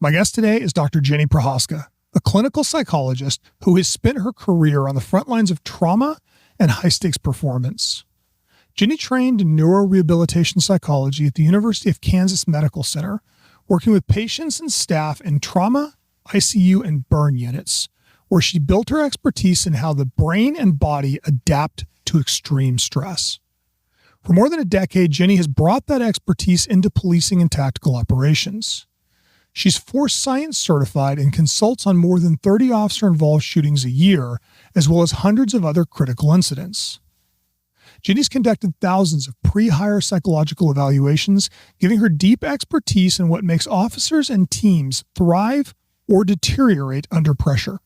My guest today is Dr. Jenny Prohaska, a clinical psychologist who has spent her career on the front lines of trauma and high-stakes performance. Jenny trained in neuro rehabilitation psychology at the University of Kansas Medical Center, working with patients and staff in trauma, ICU, and burn units, where she built her expertise in how the brain and body adapt to extreme stress. For more than a decade, Jenny has brought that expertise into policing and tactical operations. She's Force Science certified and consults on more than 30 officer-involved shootings a year, as well as hundreds of other critical incidents. Jenny's conducted thousands of pre-hire psychological evaluations, giving her deep expertise in what makes officers and teams thrive or deteriorate under pressure.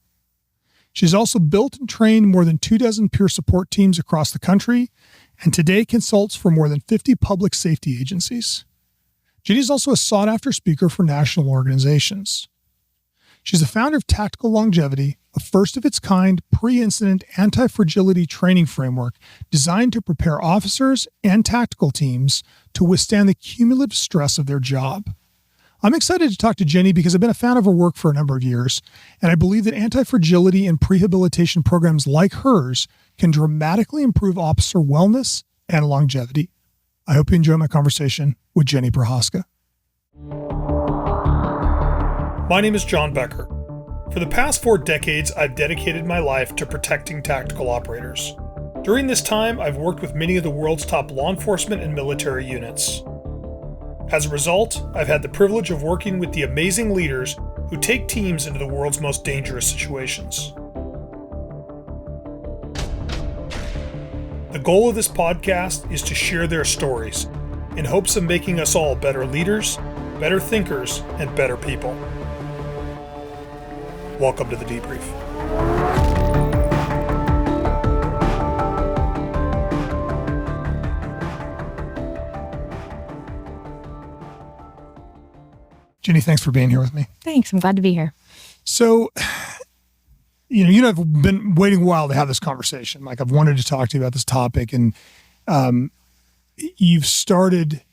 She's also built and trained more than 24 peer support teams across the country, and today consults for more than 50 public safety agencies. Jenny is also a sought-after speaker for national organizations. She's the founder of Tactical Longevity, a first-of-its-kind pre-incident antifragility training framework designed to prepare officers and tactical teams to withstand the cumulative stress of their job. I'm excited to talk to Jenny because I've been a fan of her work for a number of years, and I believe that antifragility and prehabilitation programs like hers can dramatically improve officer wellness and longevity. I hope you enjoy my conversation with Jenny Prohaska. My name is John Becker. For the past 4 decades, I've dedicated my life to protecting tactical operators. During this time, I've worked with many of the world's top law enforcement and military units. As a result, I've had the privilege of working with the amazing leaders who take teams into the world's most dangerous situations. The goal of this podcast is to share their stories in hopes of making us all better leaders, better thinkers, and better people. Welcome to the debrief. Jenny, thanks for being here with me. Thanks. I'm glad to be here. So, you and I've been waiting a while to have this conversation. Like, I've wanted to talk to you about this topic, and you've started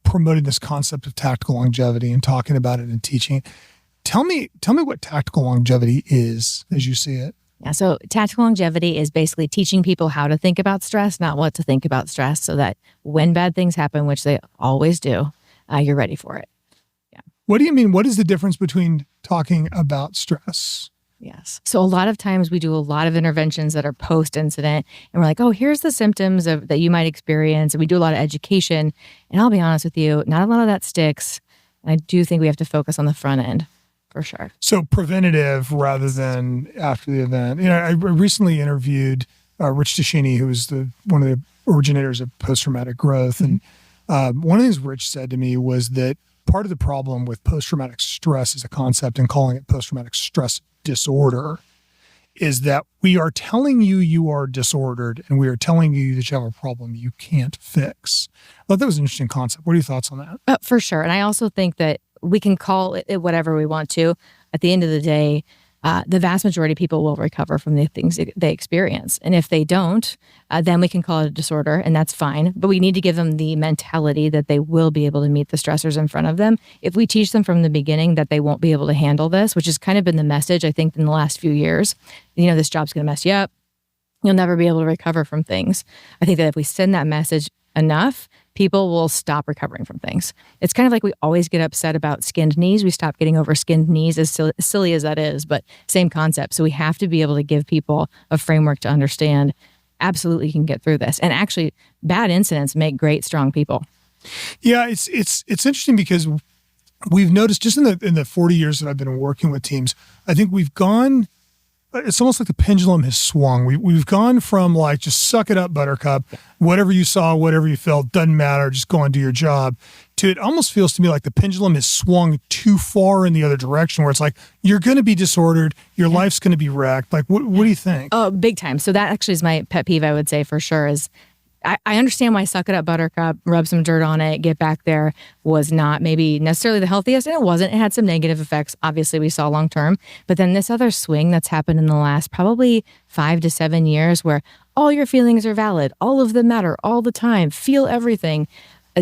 promoting this concept of tactical longevity and talking about it and teaching it. Tell me what tactical longevity is as you see it. Yeah, so tactical longevity is basically teaching people how to think about stress, not what to think about stress, so that when bad things happen, which they always do, you're ready for it. Yeah. What do you mean? What is the difference between talking about stress? Yes. So a lot of times we do a lot of interventions that are post-incident, and we're like, oh, here's the symptoms that you might experience. And we do a lot of education. And I'll be honest with you, not a lot of that sticks. And I do think we have to focus on the front end for sure. So preventative rather than after the event. I recently interviewed Rich Tashini, who was one of the originators of post-traumatic growth. And one of the things Rich said to me was that part of the problem with post-traumatic stress as a concept and calling it post-traumatic stress disorder is that we are telling you are disordered, and we are telling you that you have a problem you can't fix. I thought that was an interesting concept. What are your thoughts on that? For sure. And I also think that we can call it whatever we want to. At the end of the day, the vast majority of people will recover from the things they experience. And if they don't, then we can call it a disorder, and that's fine. But we need to give them the mentality that they will be able to meet the stressors in front of them. If we teach them from the beginning that they won't be able to handle this, which has kind of been the message, I think, in the last few years, this job's going to mess you up. You'll never be able to recover from things. I think that if we send that message enough, people will stop recovering from things. It's kind of like we always get upset about skinned knees. We stop getting over skinned knees, as silly as that is, but same concept. So we have to be able to give people a framework to understand, absolutely you can get through this. And actually, bad incidents make great, strong people. Yeah, it's interesting because we've noticed just in the 40 years that I've been working with teams, I think we've gone, it's almost like the pendulum has swung. We've gone from like, just suck it up, buttercup, whatever you saw, whatever you felt, doesn't matter, just go and do your job, to it almost feels to me like the pendulum has swung too far in the other direction, where it's like, you're going to be disordered, your life's going to be wrecked. Like, what do you think? Oh, big time. So that actually is my pet peeve, I would say, for sure, is I understand why suck it up, buttercup, rub some dirt on it, get back there was not maybe necessarily the healthiest, and it wasn't. It had some negative effects, obviously, we saw long term. But then this other swing that's happened in the last probably 5 to 7 years, where all your feelings are valid, all of them matter all the time, feel everything.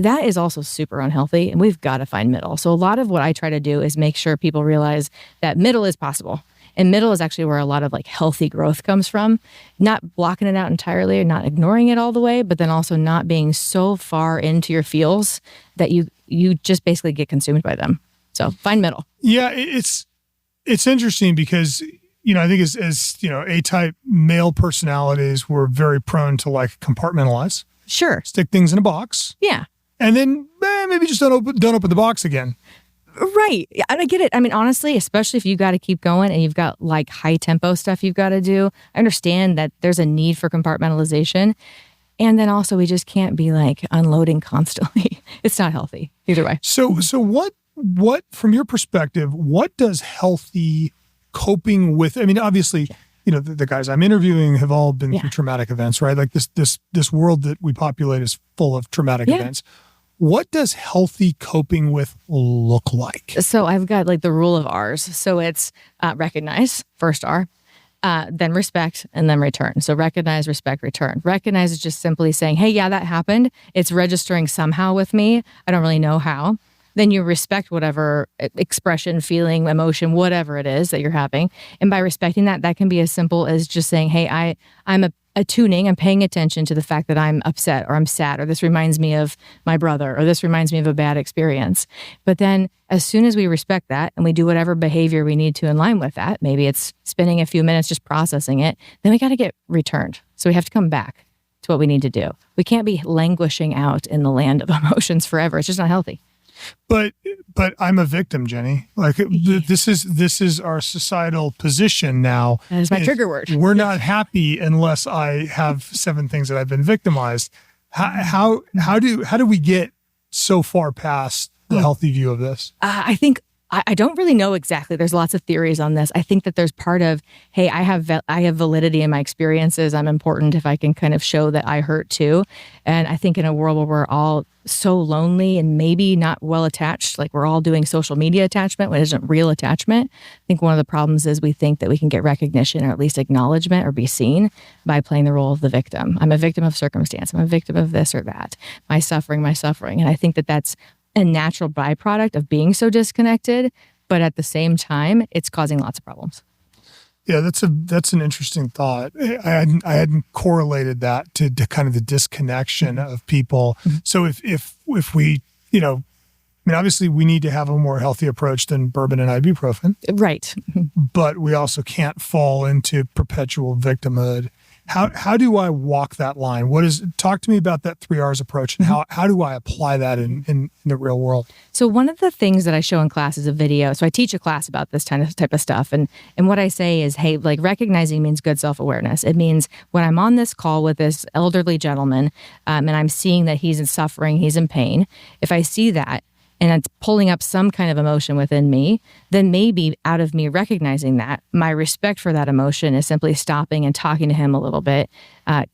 that is also super unhealthy, and we've got to find middle. So a lot of what I try to do is make sure people realize that middle is possible. And middle is actually where a lot of like healthy growth comes from, not blocking it out entirely or not ignoring it all the way, but then also not being so far into your feels that you just basically get consumed by them. So find middle. Yeah, it's interesting because, I think as A-type male personalities, we're very prone to like compartmentalize. Sure. Stick things in a box. Yeah. And then maybe just don't open the box again. Right. And I get it. I mean, honestly, especially if you got to keep going and you've got like high tempo stuff you've got to do, I understand that there's a need for compartmentalization. And then also we just can't be like unloading constantly. It's not healthy either way. So what from your perspective, what does healthy coping with, I mean, obviously, the guys I'm interviewing have all been through traumatic events, right? Like this world that we populate is full of traumatic events. What does healthy coping with look like? So I've got like the rule of R's. So it's recognize, first R, then respect, and then return. So recognize, respect, return. Recognize is just simply saying, hey, yeah, that happened. It's registering somehow with me. I don't really know how. Then you respect whatever expression, feeling, emotion, whatever it is that you're having. And by respecting that, that can be as simple as just saying, hey, I'm attuning, I'm paying attention to the fact that I'm upset or I'm sad, or this reminds me of my brother, or this reminds me of a bad experience. But then as soon as we respect that and we do whatever behavior we need to in line with that, maybe it's spending a few minutes just processing it, then we got to get returned. So we have to come back to what we need to do. We can't be languishing out in the land of emotions forever. It's just not healthy. But I'm a victim, Jenny. Like this is our societal position now. That is my trigger word. We're not happy unless I have 7 things that I've been victimized. How do we get so far past the healthy view of this? I think I don't really know exactly. There's lots of theories on this. I think that there's part of, hey, I have validity in my experiences. I'm important if I can kind of show that I hurt too. And I think in a world where we're all so lonely and maybe not well attached, like we're all doing social media attachment, when it isn't real attachment. I think one of the problems is we think that we can get recognition or at least acknowledgement or be seen by playing the role of the victim. I'm a victim of circumstance. I'm a victim of this or that. My suffering. And I think that that's a natural byproduct of being so disconnected, but at the same time, it's causing lots of problems. Yeah, that's an interesting thought. I hadn't correlated that to kind of the disconnection of people. Mm-hmm. So if we, obviously we need to have a more healthy approach than bourbon and ibuprofen. Right. But we also can't fall into perpetual victimhood. How do I walk that line? Talk to me about that 3 R's approach and how do I apply that in the real world? So one of the things that I show in class is a video. So I teach a class about this type of stuff. And what I say is, hey, like recognizing means good self-awareness. It means when I'm on this call with this elderly gentleman and I'm seeing that he's in suffering, he's in pain, if I see that, and it's pulling up some kind of emotion within me, then maybe out of me recognizing that, my respect for that emotion is simply stopping and talking to him a little bit,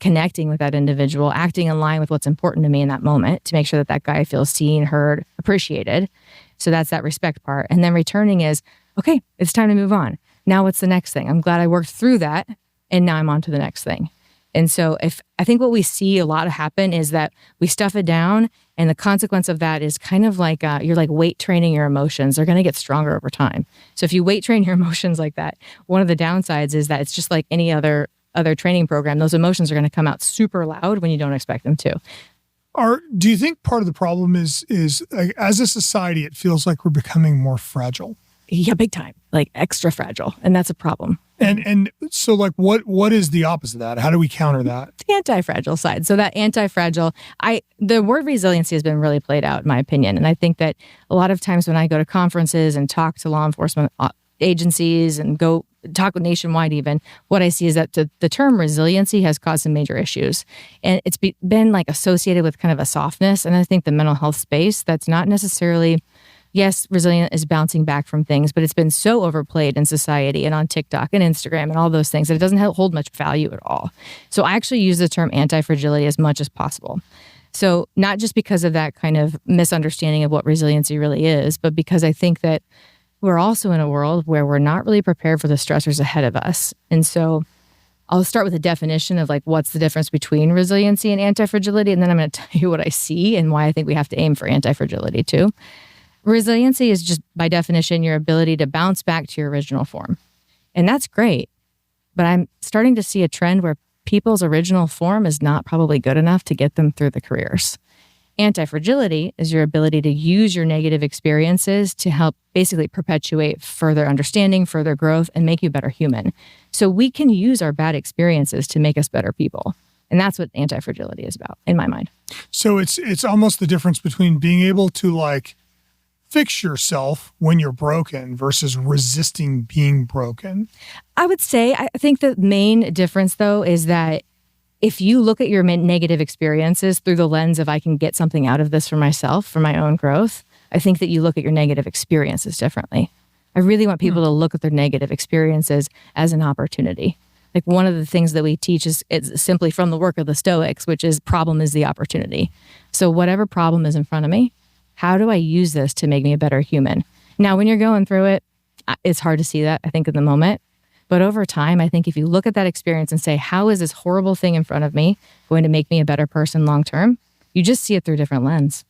connecting with that individual, acting in line with what's important to me in that moment to make sure that that guy feels seen, heard, appreciated. So that's that respect part. And then returning is, okay, it's time to move on. Now what's the next thing? I'm glad I worked through that, and now I'm on to the next thing. And so I think what we see a lot happen is that we stuff it down, and the consequence of that is kind of like you're like weight training your emotions. They're going to get stronger over time. So if you weight train your emotions like that, one of the downsides is that it's just like any other training program. Those emotions are going to come out super loud when you don't expect them to. Do you think part of the problem is like, as a society, it feels like we're becoming more fragile? Yeah, big time, like extra fragile. And that's a problem. And so like what is the opposite of that? How do we counter that? The anti-fragile side. So that anti-fragile, the word resiliency has been really played out in my opinion. And I think that a lot of times when I go to conferences and talk to law enforcement agencies and go talk nationwide even, what I see is that the term resiliency has caused some major issues. And it's been like associated with kind of a softness. And I think the mental health space, that's not necessarily... Yes, resilient is bouncing back from things, but it's been so overplayed in society and on TikTok and Instagram and all those things that it doesn't hold much value at all. So I actually use the term anti-fragility as much as possible. So not just because of that kind of misunderstanding of what resiliency really is, but because I think that we're also in a world where we're not really prepared for the stressors ahead of us. And so I'll start with a definition of like what's the difference between resiliency and antifragility, and then I'm going to tell you what I see and why I think we have to aim for antifragility too. Resiliency is just by definition your ability to bounce back to your original form. And that's great. But I'm starting to see a trend where people's original form is not probably good enough to get them through the careers. Antifragility is your ability to use your negative experiences to help basically perpetuate further understanding, further growth, and make you a better human. So we can use our bad experiences to make us better people. And that's what antifragility is about, in my mind. So it's almost the difference between being able to like fix yourself when you're broken versus resisting being broken. I would say, I think the main difference though is that if you look at your negative experiences through the lens of I can get something out of this for myself, for my own growth, I think that you look at your negative experiences differently. I really want people to look at their negative experiences as an opportunity. Like one of the things that we teach is it's simply from the work of the Stoics, which is problem is the opportunity. So whatever problem is in front of me, how do I use this to make me a better human? Now, when you're going through it, it's hard to see that, I think, in the moment. But over time, I think if you look at that experience and say, how is this horrible thing in front of me going to make me a better person long term? You just see it through a different lens.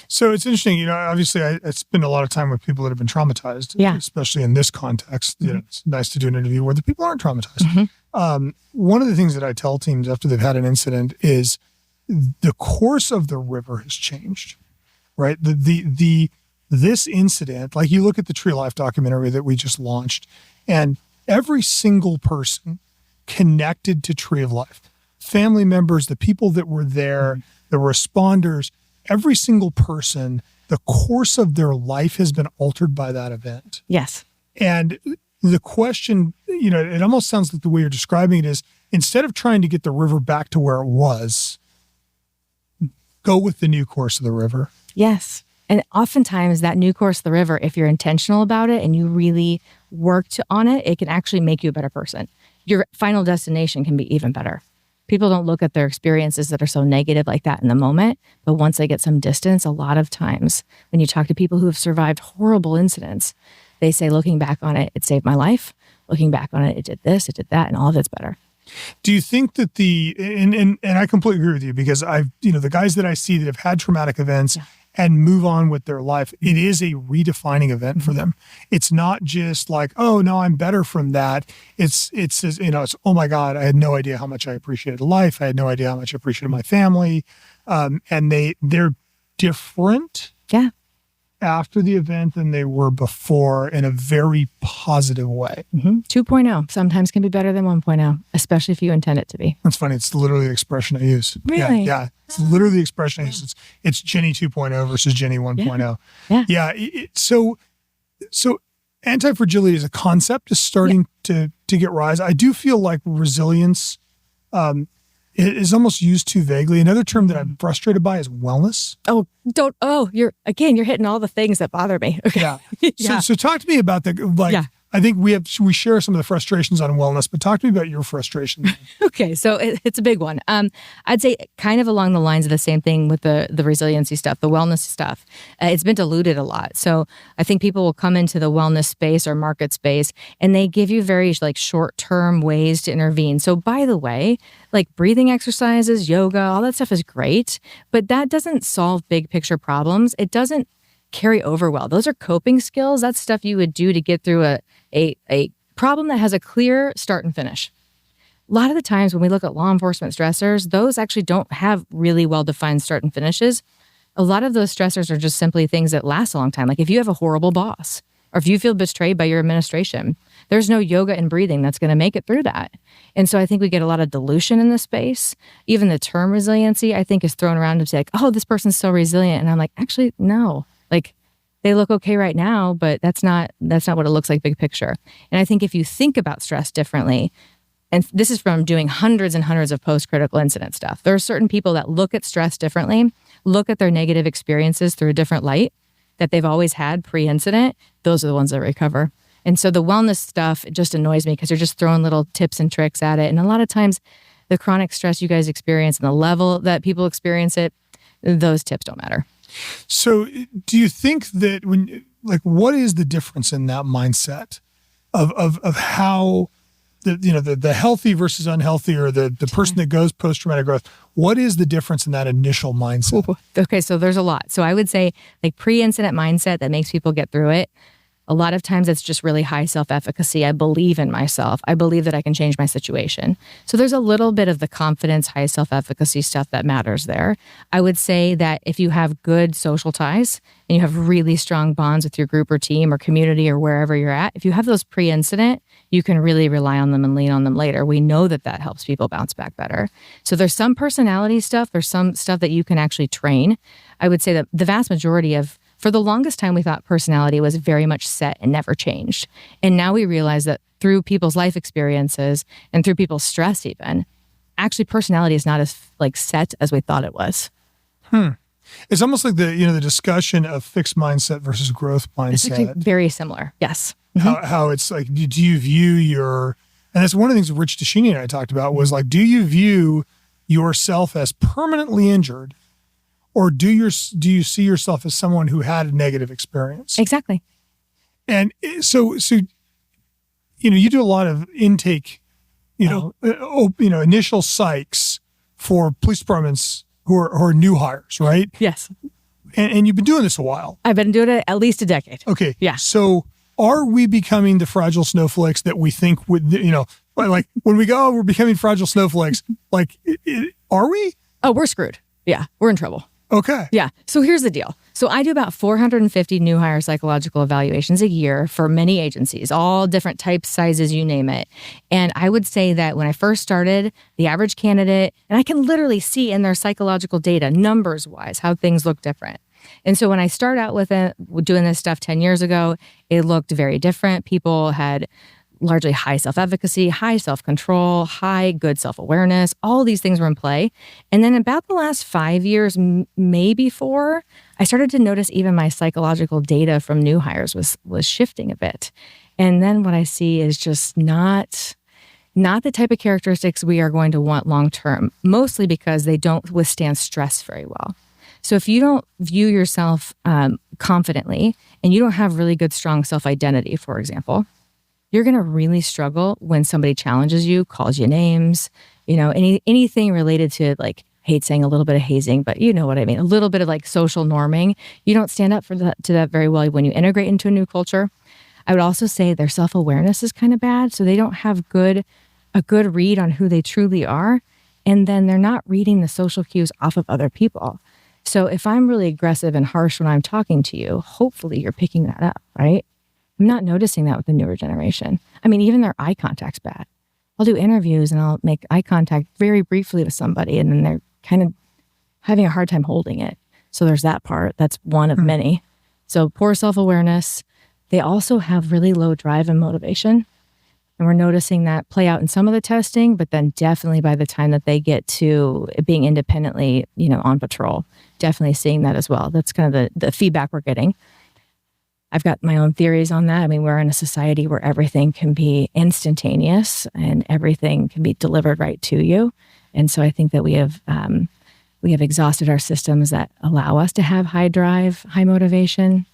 So it's interesting, obviously I spend a lot of time with people that have been traumatized, especially in this context. It's nice to do an interview where the people aren't traumatized. One of the things that I tell teams after they've had an incident is the course of the river has changed, right? This incident, like you look at the Tree Life documentary that we just launched, and every single person connected to Tree of Life, family members, the people that were there, the responders, every single person, the course of their life has been altered by that event. Yes. And the question, it almost sounds like the way you're describing it is, instead of trying to get the river back to where it was, go with the new course of the river. Yes. And oftentimes that new course of the river, if you're intentional about it and you really worked on it, it can actually make you a better person. Your final destination can be even better. People don't look at their experiences that are so negative like that in the moment, but once they get some distance, a lot of times when you talk to people who have survived horrible incidents, they say, looking back on it, it saved my life. Looking back on it, it did this, it did that, and all of it's better. Do you think that and I completely agree with you because the guys that I see that have had traumatic events and move on with their life, it is a redefining event for them. It's not just like, oh no, I'm better from that. It's oh my God, I had no idea how much I appreciated life. I had no idea how much I appreciated my family. And they're different after the event than they were before in a very positive way. 2.0 sometimes can be better than 1.0, especially if you intend it to be. That's funny. It's literally the expression I use. Really? Yeah. It's literally the expression I use. It's Jenny 2.0 versus Jenny 1.0. Yeah. So anti-fragility as a concept is starting to get rise. I do feel like resilience is almost used too vaguely. Another term that I'm frustrated by is wellness. You're hitting all the things that bother me. Okay. Yeah. So talk to me about I think we share some of the frustrations on wellness, but talk to me about your frustrations. Okay, so it's a big one. I'd say kind of along the lines of the same thing with the resiliency stuff, the wellness stuff. It's been diluted a lot. So I think people will come into the wellness space or market space, and they give you very short-term ways to intervene. So by the way, like breathing exercises, yoga, all that stuff is great, but that doesn't solve big picture problems. It doesn't carry over well. Those are coping skills. That's stuff you would do to get through a problem that has a clear start and finish. A lot of the times when we look at law enforcement stressors, those actually don't have really well-defined start and finishes. A lot of those stressors are just simply things that last a long time. Like if you have a horrible boss or if you feel betrayed by your administration, there's no yoga and breathing that's going to make it through that. And so I think we get a lot of dilution in the space. Even the term resiliency, I think, is thrown around to say, like, oh, this person's so resilient. And I'm like, actually, no. Like, they look okay right now, but that's not what it looks like big picture. And I think if you think about stress differently, and this is from doing hundreds and hundreds of post-critical incident stuff, there are certain people that look at stress differently, look at their negative experiences through a different light that they've always had pre-incident. Those are the ones that recover. And so the wellness stuff, it just annoys me because they're just throwing little tips and tricks at it. And a lot of times the chronic stress you guys experience and the level that people experience it, those tips don't matter. So do you think that what is the difference in that mindset of how the healthy versus unhealthy, or the person that goes post-traumatic growth, what is the difference in that initial mindset? Okay, so there's a lot. So I would say like pre-incident mindset that makes people get through it. A lot of times it's just really high self-efficacy. I believe in myself. I believe that I can change my situation. So there's a little bit of the confidence, high self-efficacy stuff that matters there. I would say that if you have good social ties and you have really strong bonds with your group or team or community or wherever you're at, if you have those pre-incident, you can really rely on them and lean on them later. We know that that helps people bounce back better. So there's some personality stuff. There's some stuff that you can actually train. I would say that the vast majority of, for the longest time, we thought personality was very much set and never changed. And now we realize that through people's life experiences and through people's stress even, actually personality is not as like set as we thought it was. It's almost like the discussion of fixed mindset versus growth mindset. It's actually very similar. Yes. How it's like, do you view and that's one of the things Rich Tashini and I talked about was like, do you view yourself as permanently injured? Or do you see yourself as someone who had a negative experience? Exactly. And so you do a lot of intake, initial psychs for police departments who are new hires, right? Yes. And you've been doing this a while. I've been doing it at least a decade. Okay. Yeah. So are we becoming the fragile snowflakes that we think would, like when we go, we're becoming fragile snowflakes, like, are we? Oh, we're screwed. Yeah. We're in trouble. Okay. Yeah. So here's the deal. So I do about 450 new hire psychological evaluations a year for many agencies, all different types, sizes, you name it. And I would say that when I first started, the average candidate, and I can literally see in their psychological data, numbers wise, how things look different. And so when I start out with doing this stuff 10 years ago, it looked very different. People had largely high self-efficacy, high self-control, high good self-awareness. All these things were in play. And then about the last 5 years, maybe 4, I started to notice even my psychological data from new hires was shifting a bit. And then what I see is just not the type of characteristics we are going to want long-term, mostly because they don't withstand stress very well. So if you don't view yourself confidently and you don't have really good, strong self-identity, for example, you're going to really struggle when somebody challenges you, calls you names, anything related to like, hate saying a little bit of hazing, but you know what I mean, a little bit of like social norming. You don't stand up to that very well when you integrate into a new culture. I would also say their self-awareness is kind of bad. So they don't have a good read on who they truly are. And then they're not reading the social cues off of other people. So if I'm really aggressive and harsh when I'm talking to you, hopefully you're picking that up, right? I'm not noticing that with the newer generation. I mean, even their eye contact's bad. I'll do interviews and I'll make eye contact very briefly with somebody and then they're kind of having a hard time holding it. So there's that part. That's one of many. So poor self-awareness. They also have really low drive and motivation. And we're noticing that play out in some of the testing, but then definitely by the time that they get to being independently, on patrol, definitely seeing that as well. That's kind of the feedback we're getting. I've got my own theories on that. I mean, we're in a society where everything can be instantaneous and everything can be delivered right to you. And so I think that we have exhausted our systems that allow us to have high drive, high motivation,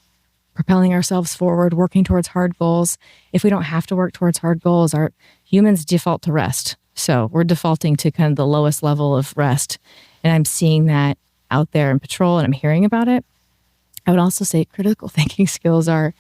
propelling ourselves forward, working towards hard goals. If we don't have to work towards hard goals, our humans default to rest. So we're defaulting to kind of the lowest level of rest. And I'm seeing that out there in patrol and I'm hearing about it. I would also say critical thinking skills are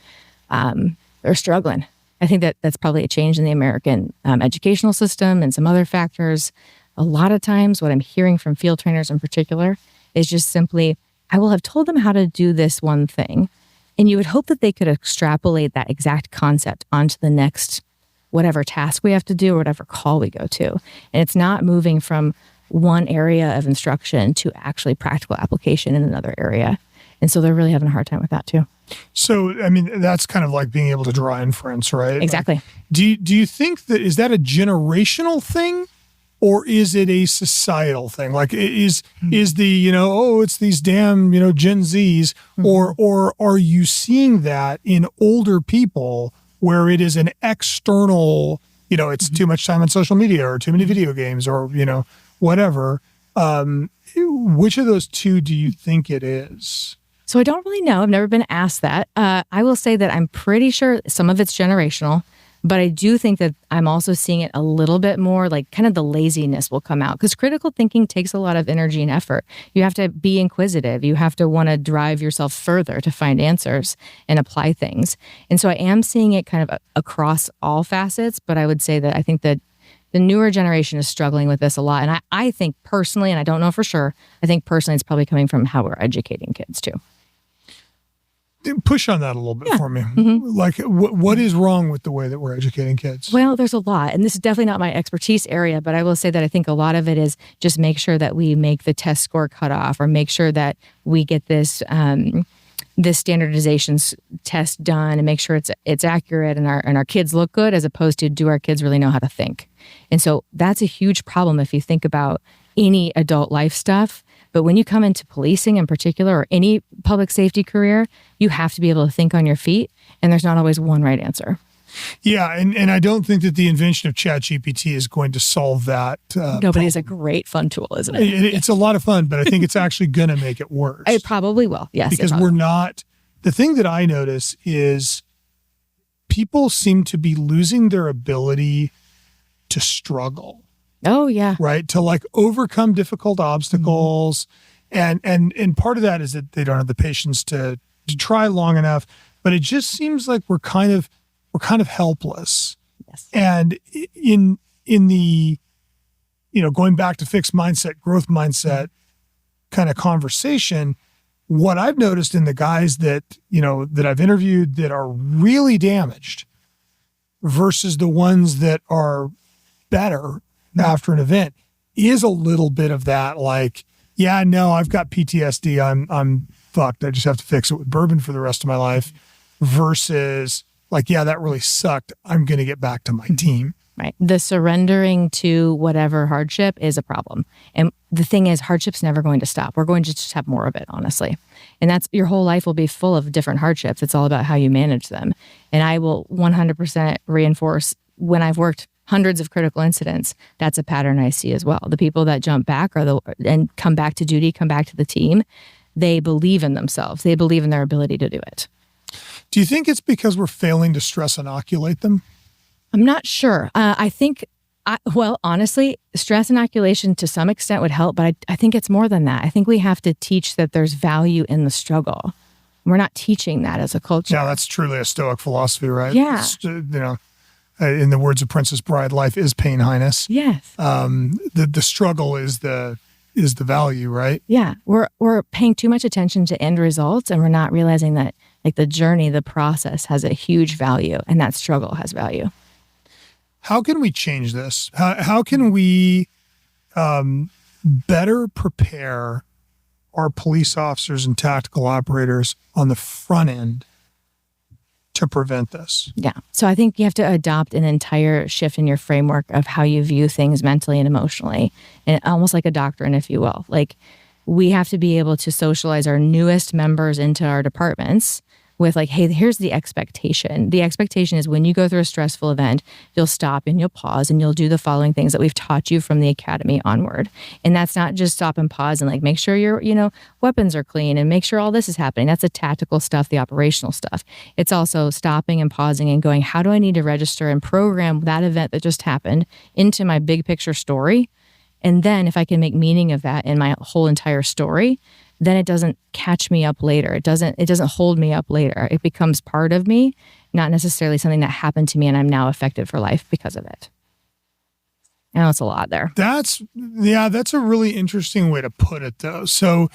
they're struggling. I think that's probably a change in the American educational system and some other factors. A lot of times what I'm hearing from field trainers in particular is just simply, I will have told them how to do this one thing. And you would hope that they could extrapolate that exact concept onto the next whatever task we have to do or whatever call we go to. And it's not moving from one area of instruction to actually practical application in another area. And so they're really having a hard time with that too. So, I mean, that's kind of like being able to draw inference, right? Exactly. Like, do you think is that a generational thing or is it a societal thing? Like is the, it's these damn, Gen Zs or are you seeing that in older people where it is an external, it's too much time on social media or too many video games or, whatever. Which of those two do you think it is? So I don't really know. I've never been asked that. I will say that I'm pretty sure some of it's generational. But I do think that I'm also seeing it a little bit more like kind of the laziness will come out because critical thinking takes a lot of energy and effort. You have to be inquisitive. You have to want to drive yourself further to find answers and apply things. And so I am seeing it kind of across all facets, but I would say that I think that the newer generation is struggling with this a lot. And I think personally, and I don't know for sure, I think personally it's probably coming from how we're educating kids too. Push on that a little bit for me. Mm-hmm. Like, what is wrong with the way that we're educating kids? Well, there's a lot. And this is definitely not my expertise area, but I will say that I think a lot of it is just make sure that we make the test score cut off or make sure that we get this standardization test done and make sure it's accurate and our kids look good as opposed to do our kids really know how to think. And so that's a huge problem if you think about any adult life stuff. But when you come into policing in particular or any public safety career, you have to be able to think on your feet. And there's not always one right answer. Yeah. And I don't think that the invention of ChatGPT is going to solve that. No, but it's a great fun tool, isn't it? It's a lot of fun, but I think it's actually going to make it worse. It probably will. Yes. Because we're not, the thing that I notice is people seem to be losing their ability to struggle. Oh, yeah. Right. To like overcome difficult obstacles. Mm-hmm. And part of that is that they don't have the patience to try long enough, but it just seems like we're kind of helpless. Yes. And in the, going back to fixed mindset, growth mindset kind of conversation, what I've noticed in the guys that I've interviewed that are really damaged versus the ones that are better after an event is a little bit of that, like, yeah, no, I've got PTSD. I'm fucked. I just have to fix it with bourbon for the rest of my life versus like, yeah, that really sucked. I'm going to get back to my team. Right. The surrendering to whatever hardship is a problem. And the thing is, hardship's never going to stop. We're going to just have more of it, honestly. And that's your whole life will be full of different hardships. It's all about how you manage them. And I will 100% reinforce when I've worked hundreds of critical incidents, that's a pattern I see as well. The people that jump back and come back to duty, come back to the team, they believe in themselves. They believe in their ability to do it. Do you think it's because we're failing to stress inoculate them? I'm not sure. I think, honestly, stress inoculation to some extent would help, but I think it's more than that. I think we have to teach that there's value in the struggle. We're not teaching that as a culture. Yeah, that's truly a Stoic philosophy, right? Yeah. In the words of Princess Bride, life is pain, highness. Yes. The struggle is the value, right? Yeah. We're paying too much attention to end results and we're not realizing that like the journey, the process has a huge value and that struggle has value. How can we change this? How can we better prepare our police officers and tactical operators on the front end to prevent this? Yeah. So I think you have to adopt an entire shift in your framework of how you view things mentally and emotionally, and almost like a doctrine, if you will. Like we have to be able to socialize our newest members into our departments with like, hey, here's the expectation. The expectation is when you go through a stressful event, you'll stop and you'll pause and you'll do the following things that we've taught you from the academy onward. And that's not just stop and pause and like make sure your, weapons are clean and make sure all this is happening. That's the tactical stuff, the operational stuff. It's also stopping and pausing and going, how do I need to register and program that event that just happened into my big picture story? And then if I can make meaning of that in my whole entire story, then it doesn't catch me up later. It doesn't hold me up later. It becomes part of me, not necessarily something that happened to me and I'm now affected for life because of it. I know it's a lot there. That's a really interesting way to put it though. So,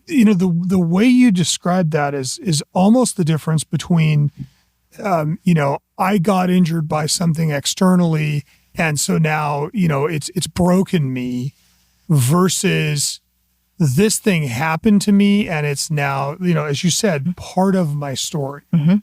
the way you described that is almost the difference between, I got injured by something externally and so now, it's broken me versus this thing happened to me and it's now, as you said, part of my story. Mm-hmm.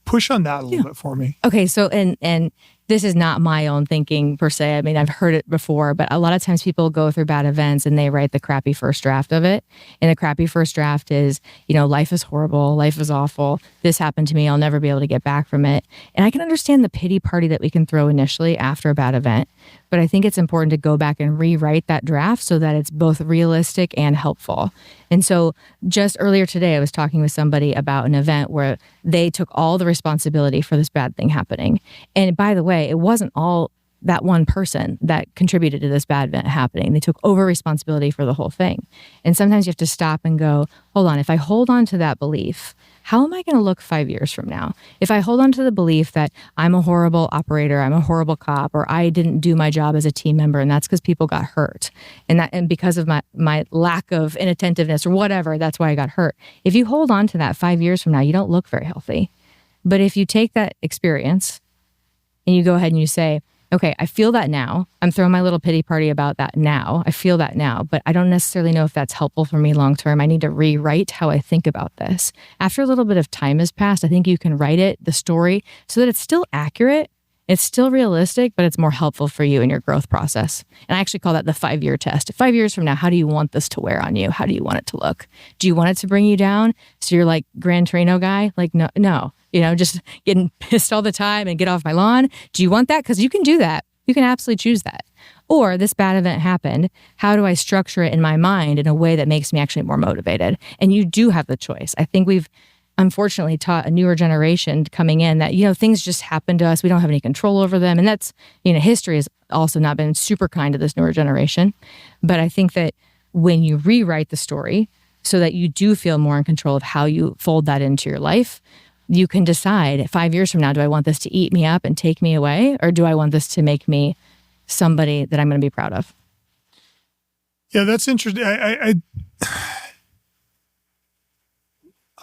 Push on that a little bit for me. Okay. So, and this is not my own thinking per se. I mean, I've heard it before, but a lot of times people go through bad events and they write the crappy first draft of it. And the crappy first draft is, life is horrible. Life is awful. This happened to me. I'll never be able to get back from it. And I can understand the pity party that we can throw initially after a bad event. But I think it's important to go back and rewrite that draft so that it's both realistic and helpful. And so just earlier today, I was talking with somebody about an event where they took all the responsibility for this bad thing happening. And by the way, it wasn't all that one person that contributed to this bad event happening. They took over responsibility for the whole thing. And sometimes you have to stop and go, hold on, if I hold on to that belief, how am I going to look 5 years from now? If I hold on to the belief that I'm a horrible operator, I'm a horrible cop, or I didn't do my job as a team member, and that's because people got hurt, and because of my lack of inattentiveness or whatever, that's why I got hurt. If you hold on to that 5 years from now, you don't look very healthy. But if you take that experience and you go ahead and you say, okay, I feel that now. I'm throwing my little pity party about that now. I feel that now, but I don't necessarily know if that's helpful for me long term. I need to rewrite how I think about this. After a little bit of time has passed, I think you can write it, the story, so that it's still accurate, it's still realistic, but it's more helpful for you in your growth process. And I actually call that the 5-year test. 5 years from now, how do you want this to wear on you? How do you want it to look? Do you want it to bring you down? So you're like Gran Torino guy? Like, no. Just getting pissed all the time and get off my lawn. Do you want that? Because you can do that. You can absolutely choose that. Or this bad event happened. How do I structure it in my mind in a way that makes me actually more motivated? And you do have the choice. I think we've unfortunately taught a newer generation coming in that, things just happen to us. We don't have any control over them. And that's, history has also not been super kind to this newer generation. But I think that when you rewrite the story so that you do feel more in control of how you fold that into your life, you can decide 5 years from now, do I want this to eat me up and take me away? Or do I want this to make me somebody that I'm going to be proud of? Yeah, that's interesting.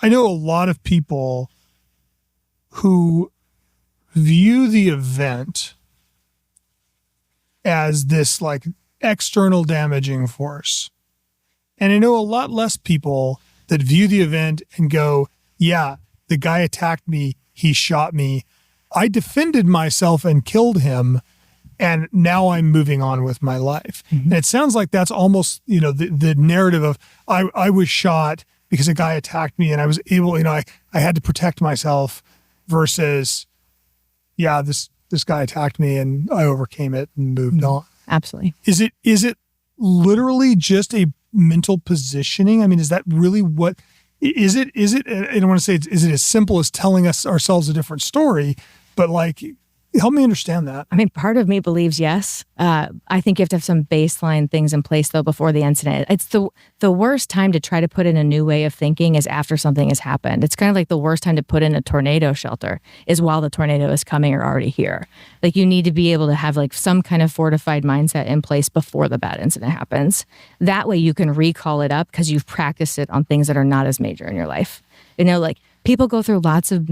I know a lot of people who view the event as this like external damaging force. And I know a lot less people that view the event and go, yeah, the guy attacked me, he shot me, I defended myself and killed him, and now I'm moving on with my life. Mm-hmm. And it sounds like that's almost, the narrative of I was shot because a guy attacked me and I was able, I had to protect myself versus, yeah, this guy attacked me and I overcame it and moved on. Absolutely. Is it literally just a mental positioning? I mean, is that really what... Is it, I don't want to say, is it as simple as telling us ourselves a different story, but like, help me understand that. I mean, part of me believes yes. I think you have to have some baseline things in place though before the incident. It's the worst time to try to put in a new way of thinking is after something has happened. It's kind of like the worst time to put in a tornado shelter is while the tornado is coming or already here. Like you need to be able to have like some kind of fortified mindset in place before the bad incident happens. That way you can recall it up because you've practiced it on things that are not as major in your life. Like people go through lots of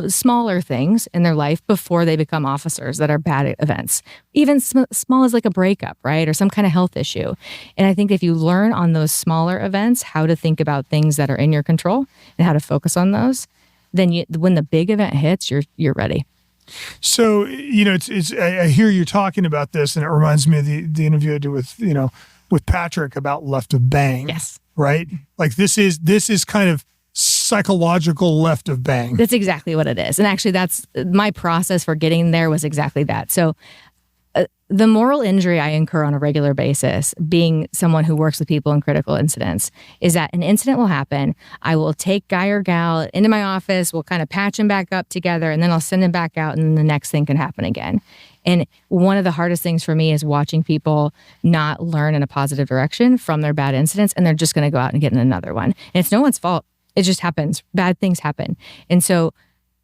smaller things in their life before they become officers that are bad events. Even small as like a breakup, right? Or some kind of health issue. And I think if you learn on those smaller events how to think about things that are in your control and how to focus on those, then when the big event hits, you're ready. So, I hear you talking about this and it reminds me of the interview I did with Patrick about left of bang. Yes. Right? Like this is kind of psychological left of bang. That's exactly what it is. And actually that's my process for getting there was exactly that. So the moral injury I incur on a regular basis, being someone who works with people in critical incidents, is that an incident will happen. I will take guy or gal into my office, we'll kind of patch him back up together, and then I'll send him back out, and then the next thing can happen again. And one of the hardest things for me is watching people not learn in a positive direction from their bad incidents, and they're just going to go out and get in another one. And it's no one's fault. It just happens. Bad things happen. And so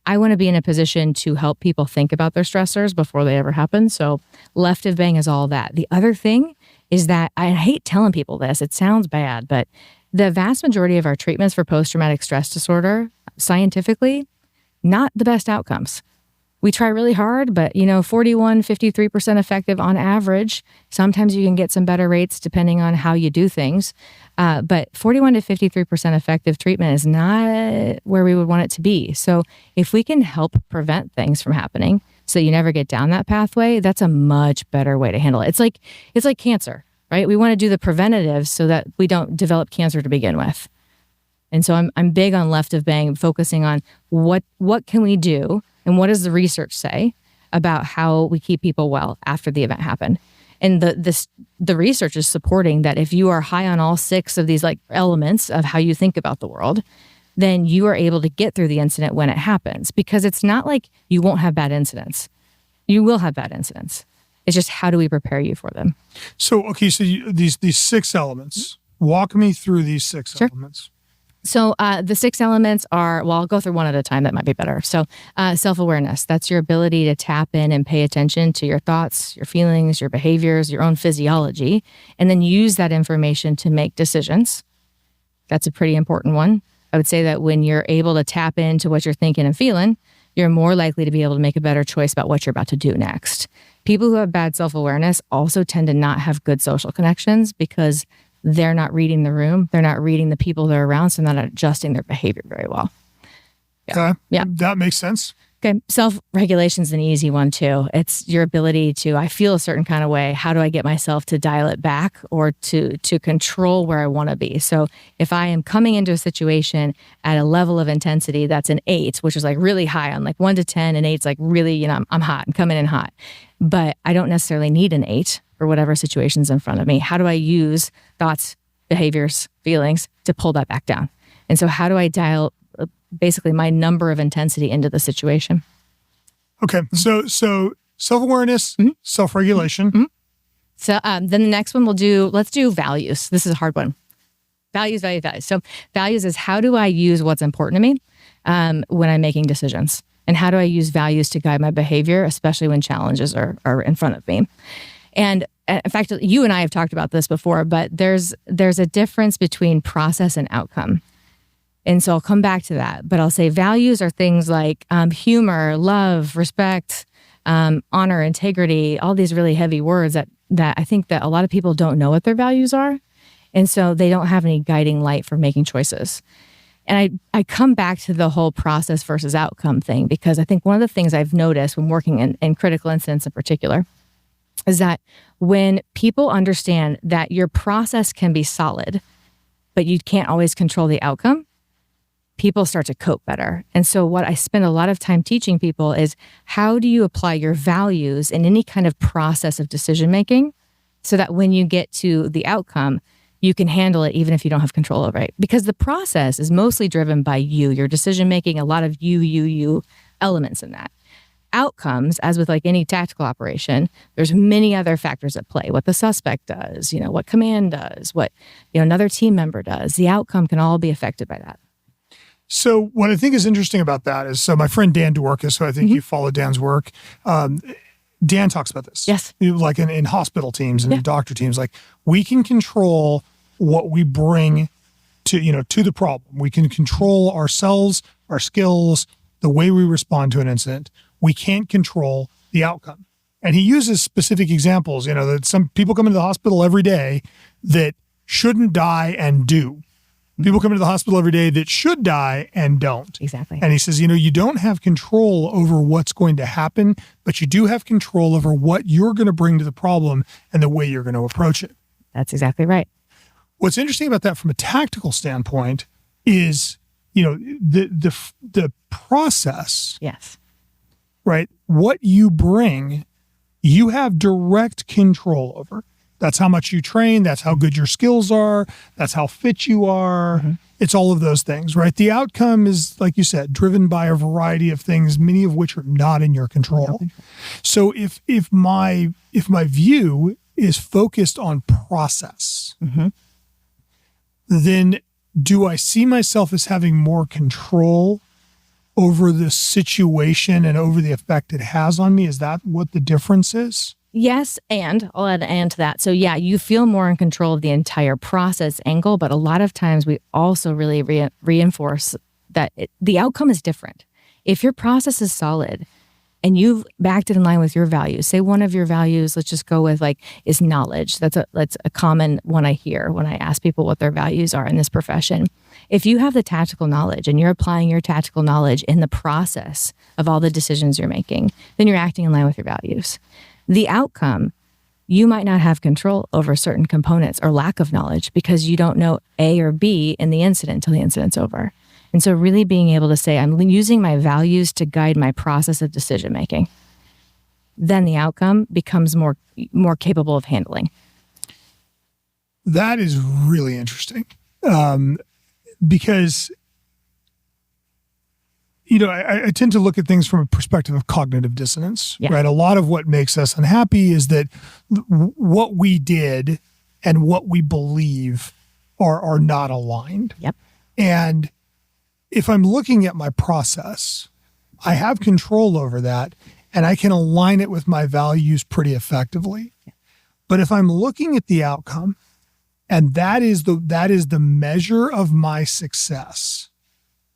I want to be in a position to help people think about their stressors before they ever happen. So left of bang is all that. The other thing is that I hate telling people this. It sounds bad, but the vast majority of our treatments for post-traumatic stress disorder, scientifically, not the best outcomes. We try really hard, but 41, 53% effective on average. Sometimes you can get some better rates depending on how you do things. But 41 to 53% effective treatment is not where we would want it to be. So if we can help prevent things from happening, so you never get down that pathway, that's a much better way to handle it. It's like cancer, right? We want to do the preventative so that we don't develop cancer to begin with. And so I'm big on left of bang, focusing on what can we do and what does the research say about how we keep people well after the event happened. And the research is supporting that if you are high on all 6 of these like elements of how you think about the world, then you are able to get through the incident when it happens, because it's not like you won't have bad incidents. You will have bad incidents. It's just, how do we prepare you for them? So, okay, so these 6 elements, walk me through these 6 elements. So the 6 elements are, well, I'll go through one at a time. That might be better. So self-awareness, that's your ability to tap in and pay attention to your thoughts, your feelings, your behaviors, your own physiology, and then use that information to make decisions. That's a pretty important one. I would say that when you're able to tap into what you're thinking and feeling, you're more likely to be able to make a better choice about what you're about to do next. People who have bad self-awareness also tend to not have good social connections because they're not reading the room. They're not reading the people they're around, so they're not adjusting their behavior very well. Yeah. Okay. Yeah. That makes sense. Okay. Self-regulation is an easy one too. It's your ability to, I feel a certain kind of way. How do I get myself to dial it back or to control where I want to be? So if I am coming into a situation at a level of intensity that's an 8, which is like really high on like 1 to 10, and 8's like really, I'm hot, I'm coming in hot, but I don't necessarily need an 8 for whatever situation's in front of me. How do I use thoughts, behaviors, feelings to pull that back down? And so how do I dial basically my number of intensity into the situation? Okay. So self-awareness, self-regulation. Mm-hmm. So then the next one let's do values. This is a hard one. Values. So values is, how do I use what's important to me when I'm making decisions? And how do I use values to guide my behavior, especially when challenges are in front of me? And in fact, you and I have talked about this before, but there's a difference between process and outcome. And so I'll come back to that, but I'll say values are things like humor, love, respect, honor, integrity, all these really heavy words that I think that a lot of people don't know what their values are. And so they don't have any guiding light for making choices. And I come back to the whole process versus outcome thing, because I think one of the things I've noticed when working in critical incidents in particular is that when people understand that your process can be solid, but you can't always control the outcome, people start to cope better. And so what I spend a lot of time teaching people is, how do you apply your values in any kind of process of decision making so that when you get to the outcome, you can handle it even if you don't have control over it? Because the process is mostly driven by you, your decision making, a lot of you elements in that. Outcomes, as with like any tactical operation, there's many other factors at play. What the suspect does, what command does, what another team member does. The outcome can all be affected by that. So what I think is interesting about that is, so my friend Dan Dworkis, who I think you follow Dan's work, Dan talks about this. Yes. Like in hospital teams and in doctor teams, like we can control what we bring to the problem. We can control ourselves, our skills, the way we respond to an incident. We can't control the outcome. And he uses specific examples, that some people come into the hospital every day that shouldn't die and do. People come into the hospital every day that should die and don't. Exactly. And he says, you don't have control over what's going to happen, but you do have control over what you're going to bring to the problem and the way you're going to approach it. That's exactly right. What's interesting about that from a tactical standpoint is, the process. Yes. Right? What you bring, you have direct control over. That's how much you train. That's how good your skills are. That's how fit you are. Mm-hmm. It's all of those things, right? The outcome is, like you said, driven by a variety of things, many of which are not in your control. So if my view is focused on process, then do I see myself as having more control over the situation and over the effect it has on me? Is that what the difference is? Yes, and I'll add and to that. So yeah, you feel more in control of the entire process angle, but a lot of times we also really reinforce that the outcome is different. If your process is solid and you've acted in line with your values, say one of your values, let's just go with is knowledge. That's a common one I hear when I ask people what their values are in this profession. If you have the tactical knowledge and you're applying your tactical knowledge in the process of all the decisions you're making, then you're acting in line with your values. The outcome, you might not have control over certain components or lack of knowledge because you don't know A or B in the incident until the incident's over. And so really being able to say, I'm using my values to guide my process of decision making, then the outcome becomes more capable of handling. That is really interesting. Because, I tend to look at things from a perspective of cognitive dissonance, right? A lot of what makes us unhappy is that what we did and what we believe are not aligned. Yep. And if I'm looking at my process, I have control over that and I can align it with my values pretty effectively. Yeah. But if I'm looking at the outcome, and that is the measure of my success,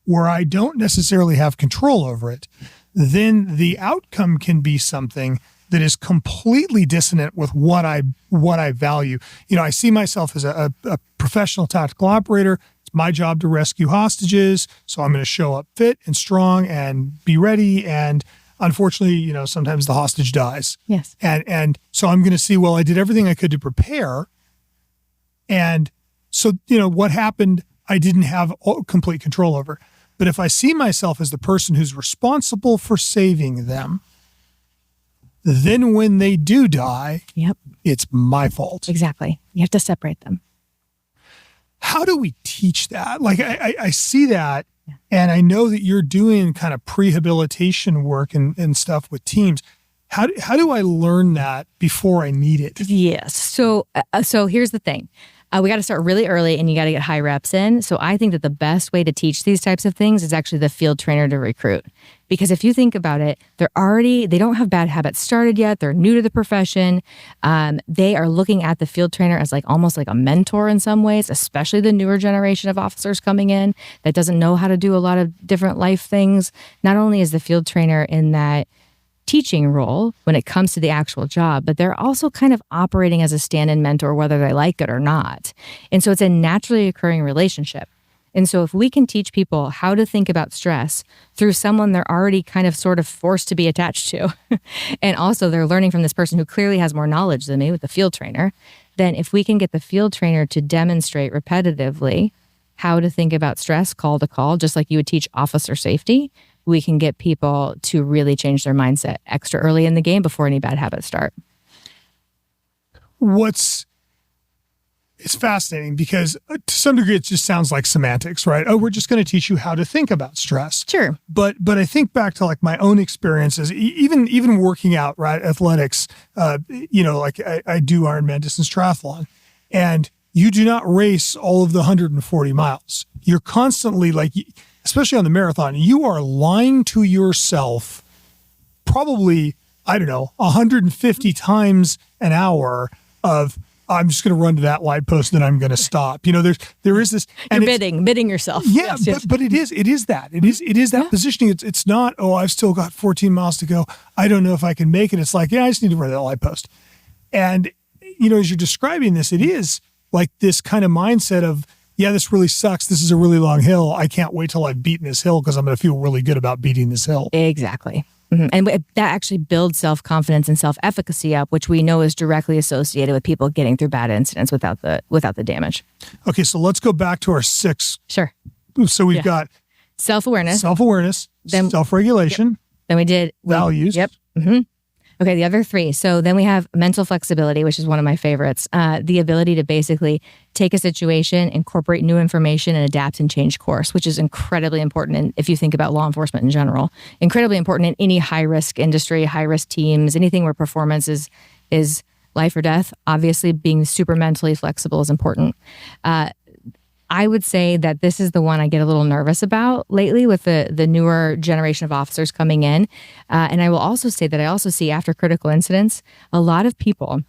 where I don't necessarily have control over it, then the outcome can be something that is completely dissonant with what I value. I see myself as a professional tactical operator. It's my job to rescue hostages, so I'm going to show up fit and strong and be ready. And unfortunately, sometimes the hostage dies. Yes. And so I'm going to see, well, I did everything I could to prepare. And so, what happened, I didn't have complete control over. But if I see myself as the person who's responsible for saving them, then when they do die, it's my fault. Exactly. You have to separate them. How do we teach that? Like, I see that, and I know that you're doing kind of prehabilitation work and stuff with teams. How do I learn that before I need it? Yes. So here's the thing. We got to start really early and you got to get high reps in. So I think that the best way to teach these types of things is actually the field trainer to recruit. Because if you think about it, they don't have bad habits started yet. They're new to the profession. They are looking at the field trainer as almost like a mentor in some ways, especially the newer generation of officers coming in that doesn't know how to do a lot of different life things. Not only is the field trainer in that teaching role when it comes to the actual job, but they're also kind of operating as a stand-in mentor, whether they like it or not. And so it's a naturally occurring relationship. And so if we can teach people how to think about stress through someone they're already kind of sort of forced to be attached to, and also they're learning from this person who clearly has more knowledge than me with the field trainer, then if we can get the field trainer to demonstrate repetitively how to think about stress call to call, just like you would teach officer safety, we can get people to really change their mindset extra early in the game before any bad habits start. It's fascinating because to some degree it just sounds like semantics, right? Oh, we're just going to teach you how to think about stress. Sure. But I think back to my own experiences, even working out, right? Athletics, I do Ironman distance triathlon, and you do not race all of the 140 miles. You're constantly especially on the marathon, you are lying to yourself probably, 150 times an hour of, I'm just going to run to that light post and then I'm going to stop. There is this. And you're bidding yourself. Yeah, yes. But it is that. It is that positioning. It's not, I've still got 14 miles to go. I don't know if I can make it. It's I just need to run to that light post. And, as you're describing this, it is like this kind of mindset of, this really sucks. This is a really long hill. I can't wait till I've beaten this hill because I'm going to feel really good about beating this hill. Exactly. Mm-hmm. And that actually builds self-confidence and self-efficacy up, which we know is directly associated with people getting through bad incidents without the damage. Okay, so let's go back to our 6. Sure. So we've got self-awareness, then self-regulation. Yep. Then we did values. Yep. Mm-hmm. Okay, the other 3. So then we have mental flexibility, which is one of my favorites. The ability to basically take a situation, incorporate new information, and adapt and change course, which is incredibly important. And if you think about law enforcement in general, incredibly important in any high-risk industry, high-risk teams, anything where performance is life or death. Obviously, being super mentally flexible is important. I would say that this is the one I get a little nervous about lately with the newer generation of officers coming in. And I will also say that I also see after critical incidents, a lot of people,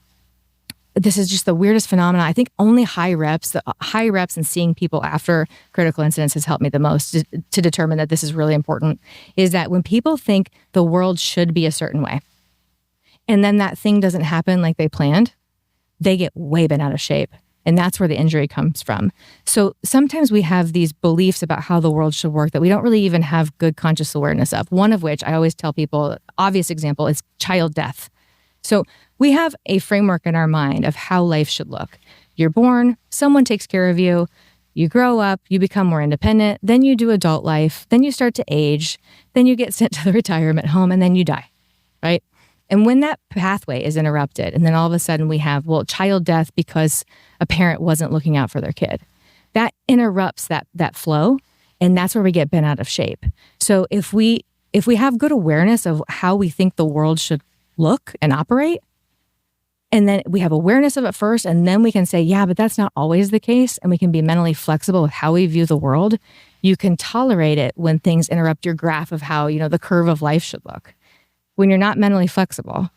this is just the weirdest phenomenon. I think only high reps and seeing people after critical incidents has helped me the most to determine that this is really important, is that when people think the world should be a certain way, and then that thing doesn't happen like they planned, they get way bent out of shape. And that's where the injury comes from. So sometimes we have these beliefs about how the world should work that we don't really even have good conscious awareness of. One of which I always tell people, obvious example, is child death. So we have a framework in our mind of how life should look. You're born, someone takes care of you, you grow up, you become more independent, then you do adult life, then you start to age, then you get sent to the retirement home, and then you die, right? And when that pathway is interrupted, and then all of a sudden we have, child death because a parent wasn't looking out for their kid, that interrupts that flow, and that's where we get bent out of shape. So if we have good awareness of how we think the world should look and operate, and then we have awareness of it first, and then we can say, yeah, but that's not always the case, and we can be mentally flexible with how we view the world, you can tolerate it when things interrupt your graph of how, the curve of life should look. When you're not mentally flexible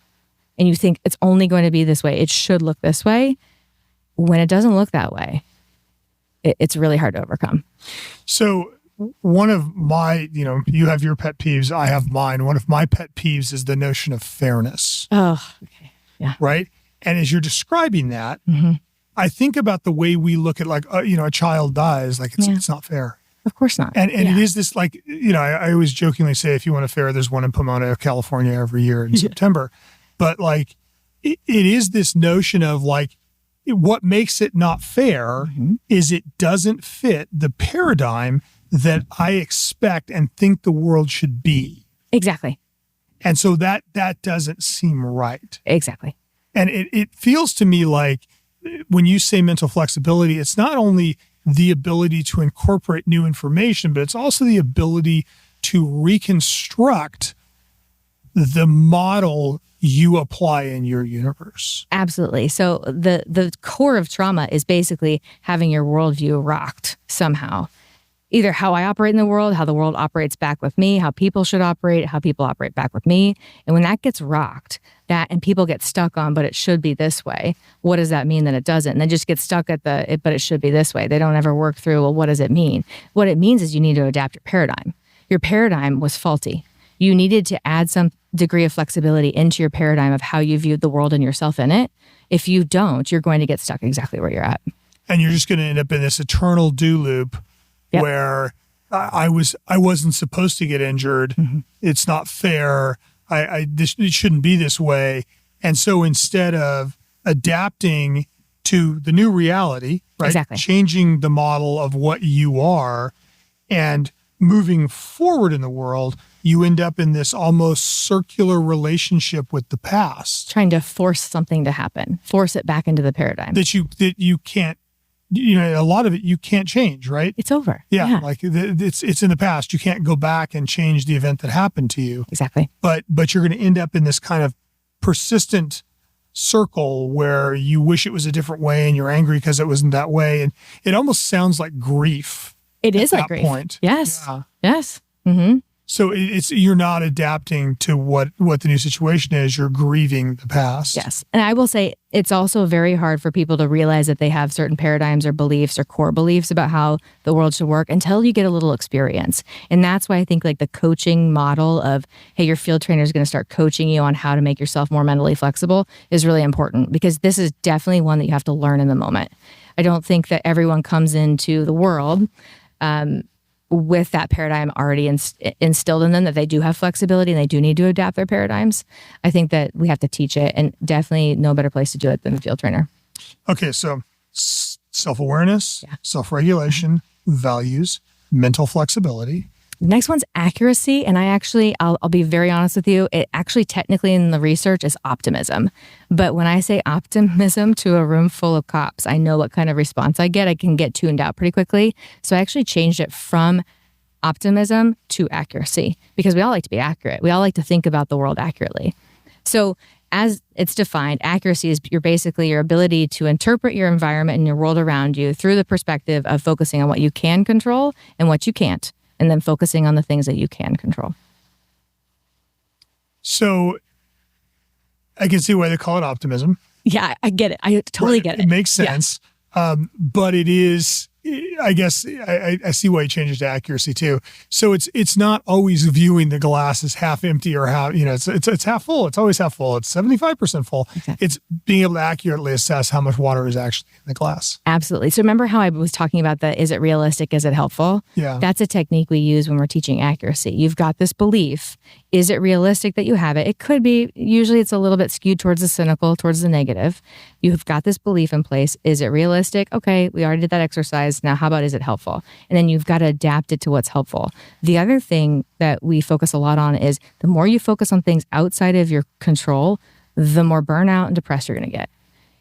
and you think it's only going to be this way, it should look this way, when it doesn't look that way, it's really hard to overcome. So one of my, you have your pet peeves, I have mine. One of my pet peeves is the notion of fairness. Oh, okay. Yeah. Right? And as you're describing that, I think about the way we look at a child dies, it's not fair. Of course not. And it is this I always jokingly say, if you want a fair, there's one in Pomona, California every year in September. But it is this notion of what makes it not fair is it doesn't fit the paradigm that I expect and think the world should be. Exactly. And so that doesn't seem right. Exactly. And it feels to me like when you say mental flexibility, it's not only the ability to incorporate new information, but it's also the ability to reconstruct the model you apply in your universe. Absolutely. So the core of trauma is basically having your worldview rocked somehow. Either how I operate in the world, how the world operates back with me, how people should operate, how people operate back with me. And when that gets rocked, and people get stuck on, but it should be this way, what does that mean that it doesn't? And they just get stuck at but it should be this way. They don't ever work through, what does it mean? What it means is you need to adapt your paradigm. Your paradigm was faulty. You needed to add some degree of flexibility into your paradigm of how you viewed the world and yourself in it. If you don't, you're going to get stuck exactly where you're at. And you're just going to end up in this eternal do loop. Yep. Where I wasn't supposed to get injured. It's not fair. It shouldn't be this way. And so instead of adapting to the new reality, right? Exactly. Changing the model of what you are and moving forward in the world, you end up in this almost circular relationship with the past. Trying to force something to happen, force it back into the paradigm. That you can't. A lot of it you can't change, right? It's over. Yeah. It's in the past. You can't go back and change the event that happened to you. Exactly. But you're going to end up in this kind of persistent circle where you wish it was a different way and you're angry because it wasn't that way. And it almost sounds like grief. It is like that grief. Point. Yes. Yeah. Yes. Mm-hmm. So you're not adapting to what the new situation is. You're grieving the past. Yes. And I will say it's also very hard for people to realize that they have certain paradigms or beliefs or core beliefs about how the world should work until you get a little experience. And that's why I think the coaching model of, hey, your field trainer is going to start coaching you on how to make yourself more mentally flexible is really important, because this is definitely one that you have to learn in the moment. I don't think that everyone comes into the world with that paradigm already instilled in them, that they do have flexibility and they do need to adapt their paradigms. I think that we have to teach it, and definitely no better place to do it than the field trainer. Okay, so self-awareness, self-regulation, values, mental flexibility. The next one's accuracy. And I'll be very honest with you, it actually technically in the research is optimism. But when I say optimism to a room full of cops, I know what kind of response I get. I can get tuned out pretty quickly. So I actually changed it from optimism to accuracy, because we all like to be accurate. We all like to think about the world accurately. So as it's defined, accuracy is your ability to interpret your environment and your world around you through the perspective of focusing on what you can control and what you can't, and then focusing on the things that you can control. So I can see why they call it optimism. Yeah, I get it. I totally get it. It makes sense. Yeah. But it is I guess I see why he changes to accuracy too. So it's not always viewing the glass as half empty or half, it's half full. It's always half full. It's 75% full. Exactly. It's being able to accurately assess how much water is actually in the glass. Absolutely. So remember how I was talking about is it realistic? Is it helpful? Yeah. That's a technique we use when we're teaching accuracy. You've got this belief. Is it realistic that you have it? It could be. Usually it's a little bit skewed towards the cynical, towards the negative. You've got this belief in place. Is it realistic? Okay, we already did that exercise. Now, how about is it helpful? And then you've got to adapt it to what's helpful. The other thing that we focus a lot on is the more you focus on things outside of your control, the more burnout and depressed you're going to get.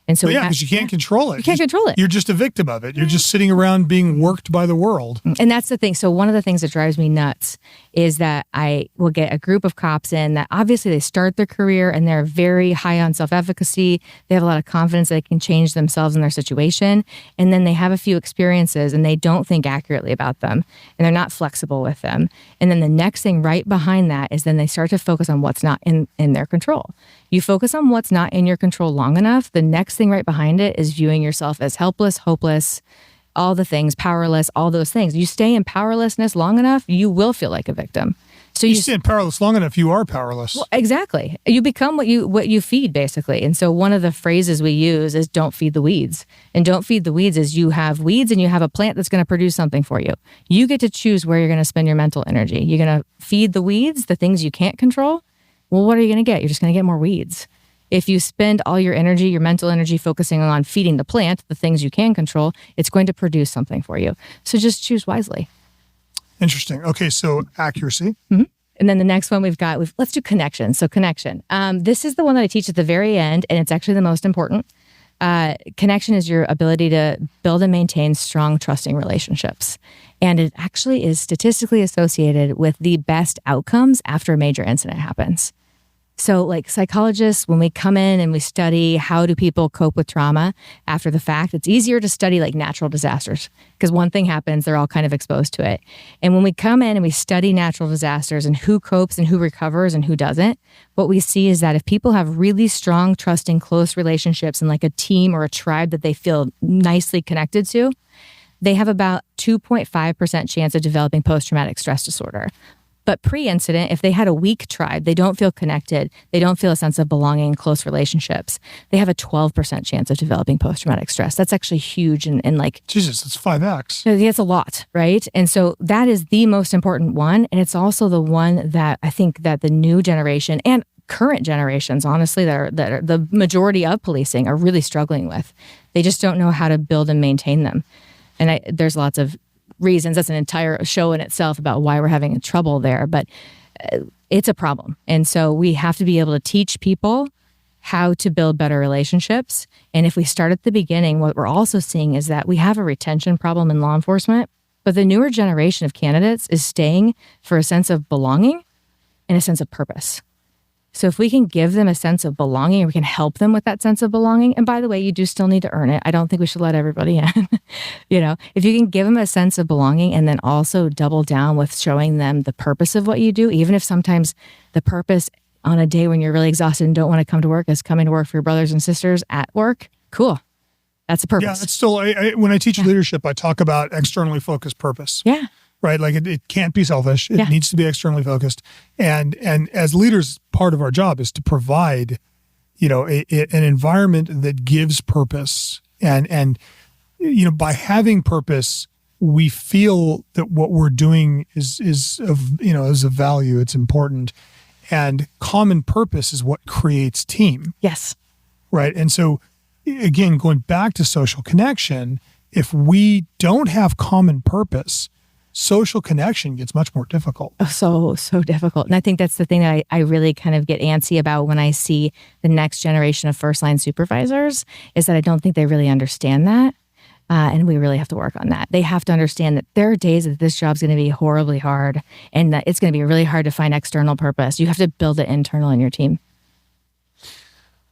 And so because you can't control it. You can't control it. You're just a victim of it. You're just sitting around being worked by the world. And that's the thing. So one of the things that drives me nuts is that I will get a group of cops in that obviously they start their career and they're very high on self-efficacy. They have a lot of confidence that they can change themselves in their situation. And then they have a few experiences and they don't think accurately about them and they're not flexible with them. And then the next thing right behind that is then they start to focus on what's not in their control. You focus on what's not in your control long enough, the next thing right behind it is viewing yourself as helpless, hopeless, all the things, powerless, all those things. You stay in powerlessness long enough, you will feel like a victim. So you stay in powerless long enough, you are powerless. Well, exactly. You become what you feed, basically. And so one of the phrases we use is don't feed the weeds. And don't feed the weeds is you have weeds and you have a plant that's going to produce something for you. You get to choose where you're going to spend your mental energy. You're going to feed the weeds, the things you can't control. Well, what are you going to get? You're just going to get more weeds. If you spend all your energy, your mental energy, focusing on feeding the plant, the things you can control, it's going to produce something for you. So just choose wisely. Interesting. Okay, so accuracy. Mm-hmm. And then the next one let's do connection. So connection. This is the one that I teach at the very end, and it's actually the most important. Connection is your ability to build and maintain strong, trusting relationships. And it actually is statistically associated with the best outcomes after a major incident happens. So like psychologists, when we come in and we study how do people cope with trauma after the fact, it's easier to study like natural disasters because one thing happens, they're all kind of exposed to it. And when we come in and we study natural disasters and who copes and who recovers and who doesn't, what we see is that if people have really strong, trusting, close relationships and like a team or a tribe that they feel nicely connected to, they have about 2.5% chance of developing post-traumatic stress disorder. But pre-incident, if they had a weak tribe, they don't feel connected, they don't feel a sense of belonging in close relationships, they have a 12% chance of developing post-traumatic stress. That's actually huge. And like... Jesus, that's 5x. It's a lot, right? And so that is the most important one. And it's also the one that I think that the new generation and current generations, honestly, that are the majority of policing are really struggling with. They just don't know how to build and maintain them. And there's lots of reasons. That's an entire show in itself about why we're having trouble there, but it's a problem. And so we have to be able to teach people how to build better relationships. And if we start at the beginning, what we're also seeing is that we have a retention problem in law enforcement, but the newer generation of candidates is staying for a sense of belonging and a sense of purpose. So if we can give them a sense of belonging, or we can help them with that sense of belonging, and by the way, you do still need to earn it. I don't think we should let everybody in. If you can give them a sense of belonging and then also double down with showing them the purpose of what you do, even if sometimes the purpose on a day when you're really exhausted and don't want to come to work is coming to work for your brothers and sisters at work, cool. That's the purpose. Yeah, it's still, when I teach leadership, I talk about externally focused purpose. Yeah. Right? Like it can't be selfish. It needs to be externally focused. And as leaders, part of our job is to provide, an environment that gives purpose. And by having purpose, we feel that what we're doing is of value. It's important. And common purpose is what creates team. Yes. Right. And so again, going back to social connection, if we don't have common purpose, social connection gets much more difficult. So difficult. And I think that's the thing that I really kind of get antsy about when I see the next generation of first line supervisors is that I don't think they really understand that. And we really have to work on that. They have to understand that there are days that this job's going to be horribly hard and that it's going to be really hard to find external purpose. You have to build it internal in your team.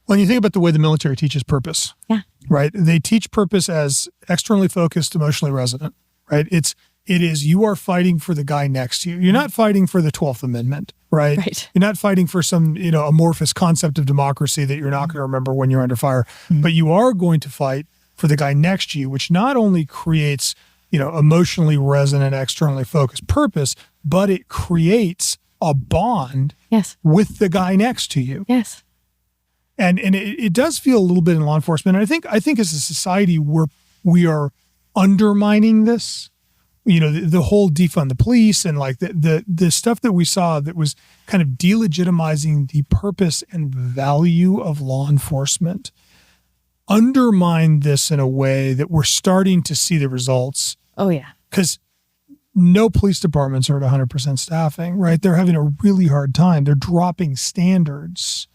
When you think about the way the military teaches purpose, right? They teach purpose as externally focused, emotionally resonant, right? It is you are fighting for the guy next to you. You're not fighting for the 12th Amendment, right? You're not fighting for some, amorphous concept of democracy that you're not going to remember when you're under fire. Mm-hmm. But you are going to fight for the guy next to you, which not only creates emotionally resonant, externally focused purpose, but it creates a bond Yes. with the guy next to you. Yes. And it does feel a little bit in law enforcement. And I think as a society, we are undermining this. The whole defund the police and like the stuff that we saw that was kind of delegitimizing the purpose and value of law enforcement undermine this in a way that we're starting to see the results. Oh, yeah. Because no police departments are at 100% staffing, right? They're having a really hard time. They're dropping standards.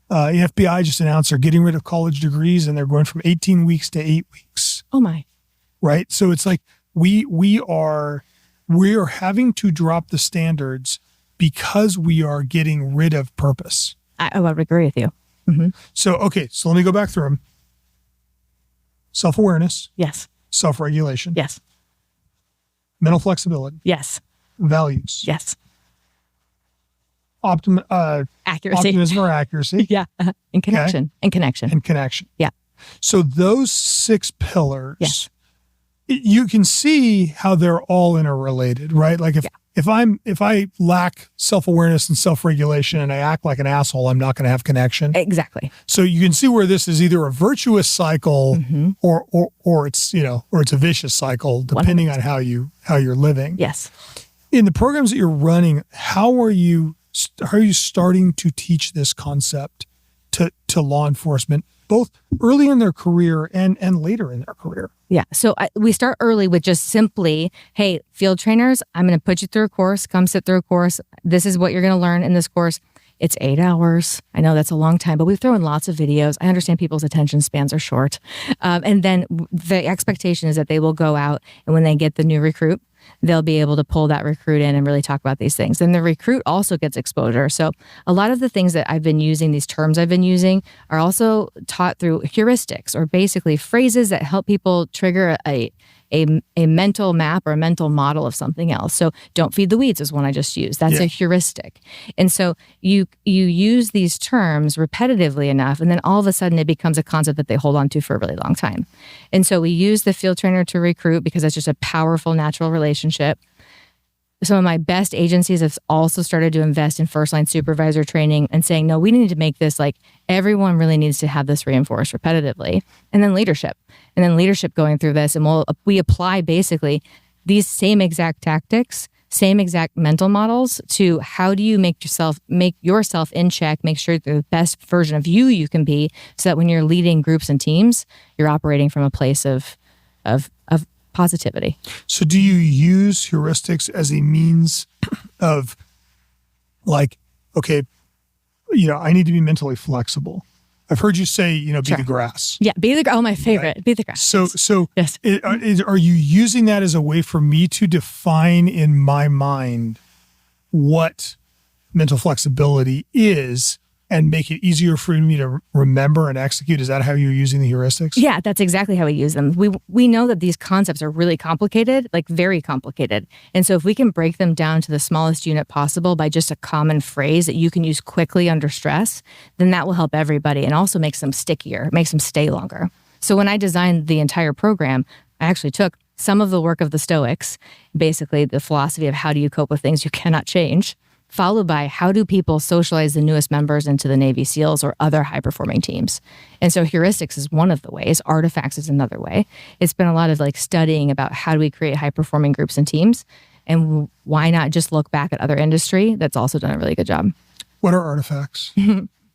The FBI just announced they're getting rid of college degrees and they're going from 18 weeks to 8 weeks. Oh, my. Right? So it's like we are having to drop the standards because we are getting rid of purpose. I would agree with you. Mm-hmm. So let me go back through them. Self-awareness. Yes. Self-regulation. Yes. Mental flexibility. Yes. Values. Yes. Accuracy. Optimism or accuracy. Yeah. And connection. Okay. And connection. And connection. Yeah. So those 6 pillars, yes. You can see how they're all interrelated, right? Like if I lack self-awareness and self-regulation and I act like an asshole, I'm not going to have connection. Exactly. So you can see where this is either a virtuous cycle mm-hmm. or it's a vicious cycle depending 100%. On how you're living. Yes. In the programs that you're running, how are you starting to teach this concept to law enforcement, both early in their career and later in their career? Yeah. So we start early with just simply, hey, field trainers, I'm going to put you through a course. Come sit through a course. This is what you're going to learn in this course. It's 8 hours. I know that's a long time, but we throw in lots of videos. I understand people's attention spans are short. And then the expectation is that they will go out and when they get the new recruit, they'll be able to pull that recruit in and really talk about these things. Then the recruit also gets exposure. So a lot of the things that I've been using, these terms I've been using, are also taught through heuristics, or basically phrases that help people trigger a mental map or a mental model of something else. So don't feed the weeds is one I just used. That's a heuristic. And so you use these terms repetitively enough, and then all of a sudden it becomes a concept that they hold on to for a really long time. And so we use the field trainer to recruit because that's just a powerful natural relationship. Some of my best agencies have also started to invest in first-line supervisor training and saying, no, we need to make this like everyone really needs to have this reinforced repetitively. And then leadership. And then leadership going through this. And we apply basically these same exact tactics, same exact mental models to how do you make yourself in check, make sure you're the best version of you can be, so that when you're leading groups and teams, you're operating from a place of positivity. So do you use heuristics as a means of like, okay, I need to be mentally flexible. I've heard you say, be the grass. Yeah, be the grass. Oh, my favorite. Right? Be the grass. So yes. Are you using that as a way for me to define in my mind what mental flexibility is and make it easier for me to remember and execute? Is that how you're using the heuristics? Yeah, that's exactly how we use them. We know that these concepts are really complicated, like very complicated. And so if we can break them down to the smallest unit possible by just a common phrase that you can use quickly under stress, then that will help everybody and also makes them stickier, makes them stay longer. So when I designed the entire program, I actually took some of the work of the Stoics, basically the philosophy of how do you cope with things you cannot change, followed by how do people socialize the newest members into the Navy SEALs or other high-performing teams. And so heuristics is one of the ways. Artifacts is another way. It's been a lot of like studying about how do we create high-performing groups and teams, and why not just look back at other industry that's also done a really good job. What are artifacts?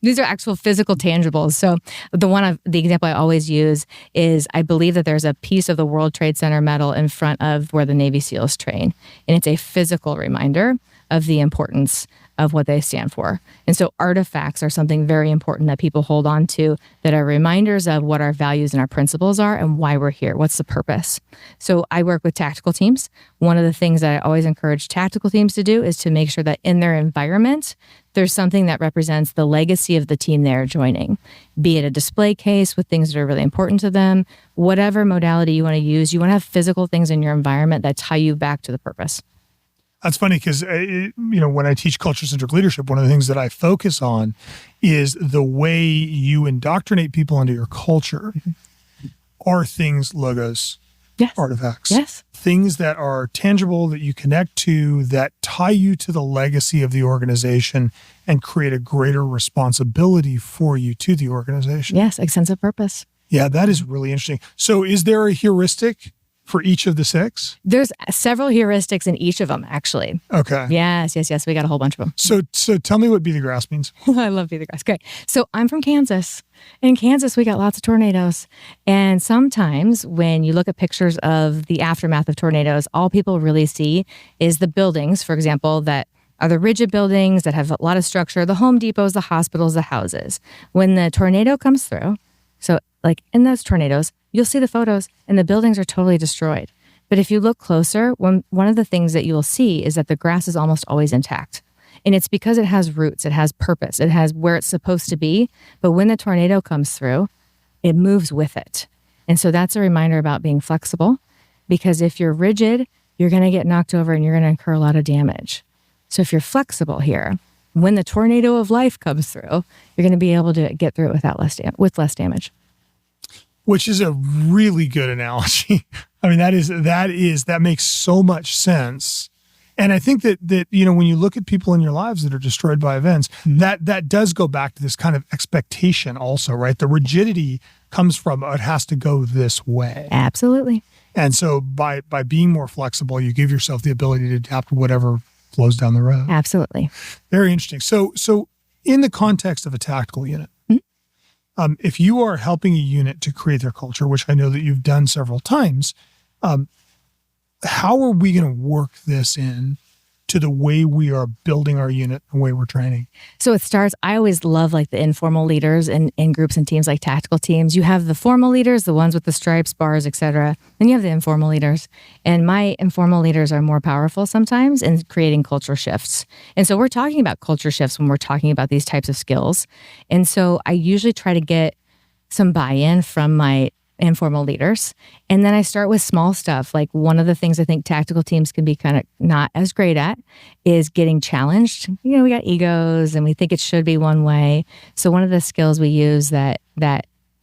These are actual physical tangibles. So the example I always use is I believe that there's a piece of the World Trade Center medal in front of where the Navy SEALs train. And it's a physical reminder of the importance of what they stand for. And so artifacts are something very important that people hold on to, that are reminders of what our values and our principles are and why we're here. What's the purpose? So I work with tactical teams. One of the things that I always encourage tactical teams to do is to make sure that in their environment, there's something that represents the legacy of the team they're joining, be it a display case with things that are really important to them, whatever modality you want to use. You want to have physical things in your environment that tie you back to the purpose. That's funny because, when I teach culture-centric leadership, one of the things that I focus on is the way you indoctrinate people into your culture are things, logos, artifacts. Yes. Things that are tangible that you connect to, that tie you to the legacy of the organization and create a greater responsibility for you to the organization. Yes, a sense of purpose. Yeah, that is really interesting. So is there a heuristic for each of the 6? There's several heuristics in each of them, actually. Okay. Yes. We got a whole bunch of them. So tell me what be the grass means. I love be the grass. Great. So I'm from Kansas. In Kansas, we got lots of tornadoes. And sometimes when you look at pictures of the aftermath of tornadoes, all people really see is the buildings, for example, that are the rigid buildings that have a lot of structure, the Home Depots, the hospitals, the houses. When the tornado comes through, so like in those tornadoes, you'll see the photos and the buildings are totally destroyed. But if you look closer, one of the things that you'll see is that the grass is almost always intact. And it's because it has roots, it has purpose, it has where it's supposed to be. But when the tornado comes through, it moves with it. And so that's a reminder about being flexible, because if you're rigid, you're going to get knocked over and you're going to incur a lot of damage. So if you're flexible here, when the tornado of life comes through, you're going to be able to get through it with less damage. Which is a really good analogy. I mean, that makes so much sense. And I think that when you look at people in your lives that are destroyed by events, that does go back to this kind of expectation also, right? The rigidity comes from it has to go this way. Absolutely. And so by being more flexible, you give yourself the ability to adapt to whatever flows down the road. Absolutely. Very interesting. So in the context of a tactical unit, if you are helping a unit to create their culture, which I know that you've done several times, how are we going to work this in to the way we are building our unit, the way we're training? So it starts, I always love like the informal leaders in groups and teams, like tactical teams. You have the formal leaders, the ones with the stripes, bars, etc. Then you have the informal leaders. And my informal leaders are more powerful sometimes in creating culture shifts. And so we're talking about culture shifts when we're talking about these types of skills. And so I usually try to get some buy-in from my informal leaders. And then I start with small stuff. Like one of the things I think tactical teams can be kind of not as great at is getting challenged. We got egos and we think it should be one way. So one of the skills we use that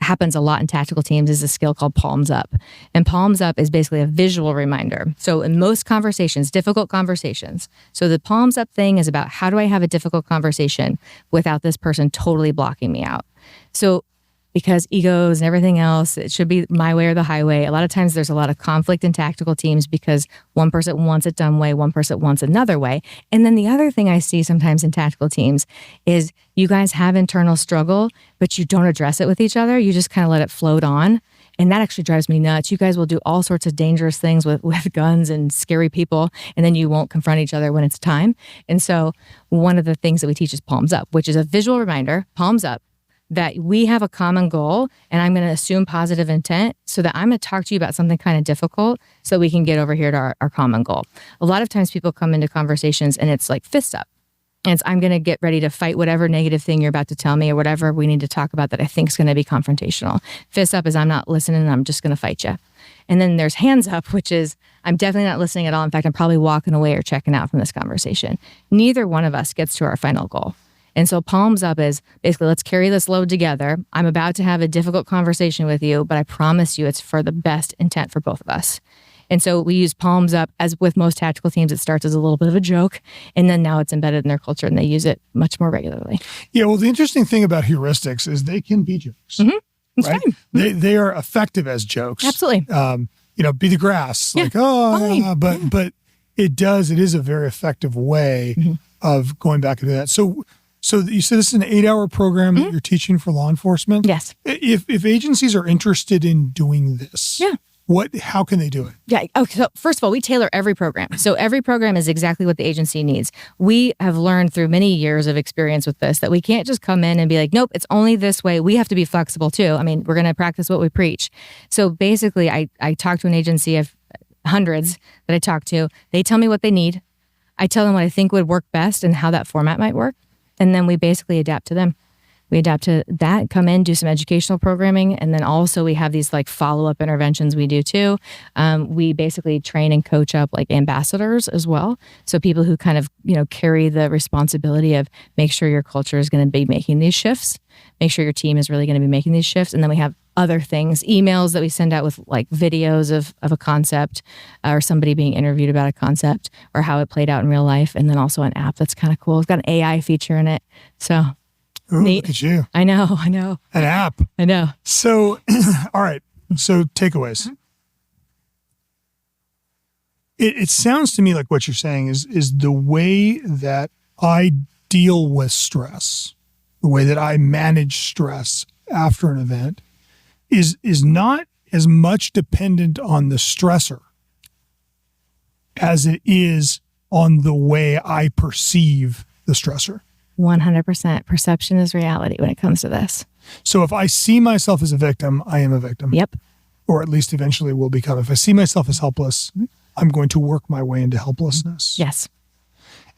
happens a lot in tactical teams is a skill called palms up. And palms up is basically a visual reminder. So in most conversations, difficult conversations. So the palms up thing is about how do I have a difficult conversation without this person totally blocking me out? So because egos and everything else, it should be my way or the highway. A lot of times there's a lot of conflict in tactical teams because one person wants it done way, one person wants another way. And then the other thing I see sometimes in tactical teams is you guys have internal struggle, but you don't address it with each other. You just kind of let it float on. And that actually drives me nuts. You guys will do all sorts of dangerous things with guns and scary people, and then you won't confront each other when it's time. And so one of the things that we teach is palms up, which is a visual reminder, palms up, that we have a common goal and I'm going to assume positive intent so that I'm going to talk to you about something kind of difficult so we can get over here to our common goal. A lot of times people come into conversations and it's like fist up. And it's, I'm going to get ready to fight whatever negative thing you're about to tell me or whatever we need to talk about that I think is going to be confrontational. Fist up is I'm not listening and I'm just going to fight you. And then there's hands up, which is I'm definitely not listening at all. In fact, I'm probably walking away or checking out from this conversation. Neither one of us gets to our final goal. And so palms up is basically, let's carry this load together. I'm about to have a difficult conversation with you, but I promise you it's for the best intent for both of us. And so we use palms up, as with most tactical teams, it starts as a little bit of a joke, and then now it's embedded in their culture and they use it much more regularly. Yeah, well, the interesting thing about heuristics is they can be jokes. Mm-hmm. That's right? They are effective as jokes. Absolutely. Be the grass. Yeah, but it is a very effective way of going back into that. So you said this is an 8-hour program that you're teaching for law enforcement? Yes. If agencies are interested in doing this, how can they do it? Yeah. Okay. So first of all, we tailor every program. So every program is exactly what the agency needs. We have learned through many years of experience with this that we can't just come in and be like, nope, it's only this way. We have to be flexible too. I mean, we're going to practice what we preach. So basically, I talk to an agency of hundreds that I talk to. They tell me what they need. I tell them what I think would work best and how that format might work. And then we basically adapt to them. We adapt to that, come in, do some educational programming. And then also we have these like follow-up interventions we do too. We basically train and coach up like ambassadors as well. So people who kind of, carry the responsibility of make sure your culture is going to be making these shifts, make sure your team is really going to be making these shifts. And then we have other things, emails that we send out with like videos of a concept or somebody being interviewed about a concept or how it played out in real life. And then also an app that's kind of cool. It's got an AI feature in it. So Ooh, neat. Look at you. I know. An app. I know. So, all right. So takeaways. Mm-hmm. It sounds to me like what you're saying is the way that I deal with stress, the way that I manage stress after an event is not as much dependent on the stressor as it is on the way I perceive the stressor. 100%. Perception is reality when it comes to this. So if I see myself as a victim, I am a victim. Yep. Or at least eventually will become. If I see myself as helpless, I'm going to work my way into helplessness. Yes.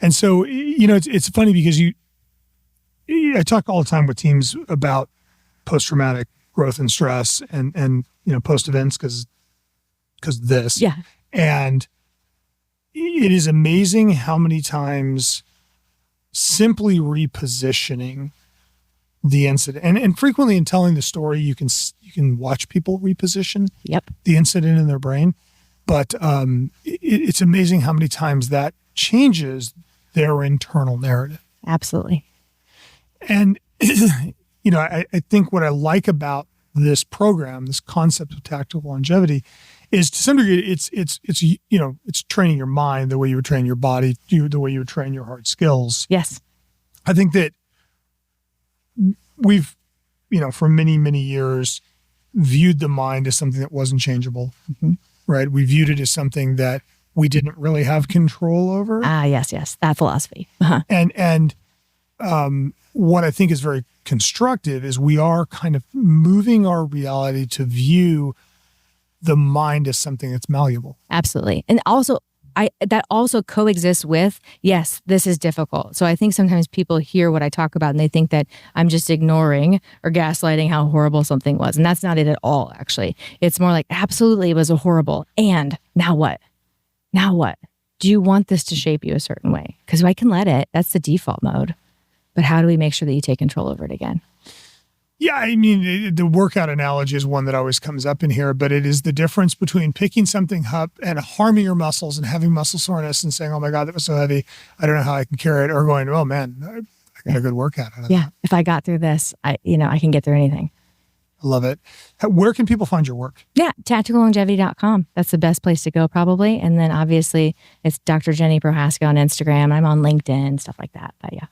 And so, it's funny because I talk all the time with teams about post-traumatic growth and stress and post events because this. Yeah. And it is amazing how many times simply repositioning the incident and frequently in telling the story, you can watch people reposition the incident in their brain. But it's amazing how many times that changes their internal narrative. Absolutely. And, I think what I like about this program, this concept of tactical longevity, is to some degree, it's training your mind the way you would train your body, the way you would train your hard skills. Yes. I think that we've, for many, many years, viewed the mind as something that wasn't changeable, right? We viewed it as something that we didn't really have control over. Yes. That philosophy. Uh-huh. And what I think is very constructive is we are kind of moving our reality to view the mind as something that's malleable. Absolutely. And also, that also coexists with, yes, this is difficult. So I think sometimes people hear what I talk about and they think that I'm just ignoring or gaslighting how horrible something was. And that's not it at all, actually. It's more like, absolutely, it was a horrible. And now what? Now what? Do you want this to shape you a certain way? Because I can let it. That's the default mode. But how do we make sure that you take control over it again? Yeah, I mean, the workout analogy is one that always comes up in here, but it is the difference between picking something up and harming your muscles and having muscle soreness and saying, oh my God, that was so heavy, I don't know how I can carry it, or going, oh man, I got a good workout out of that. If I got through this, I can get through anything. I love it. Where can people find your work? Yeah, tacticallongevity.com. That's the best place to go probably. And then obviously it's Dr. Jenny Prohaska on Instagram. I'm on LinkedIn, stuff like that. But yeah.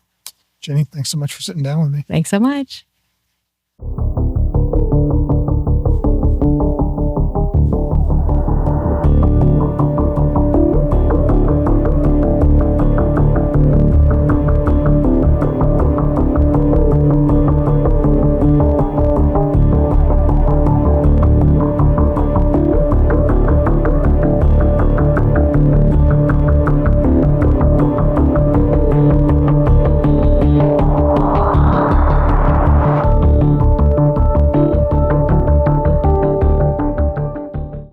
Jenny, thanks so much for sitting down with me. Thanks so much.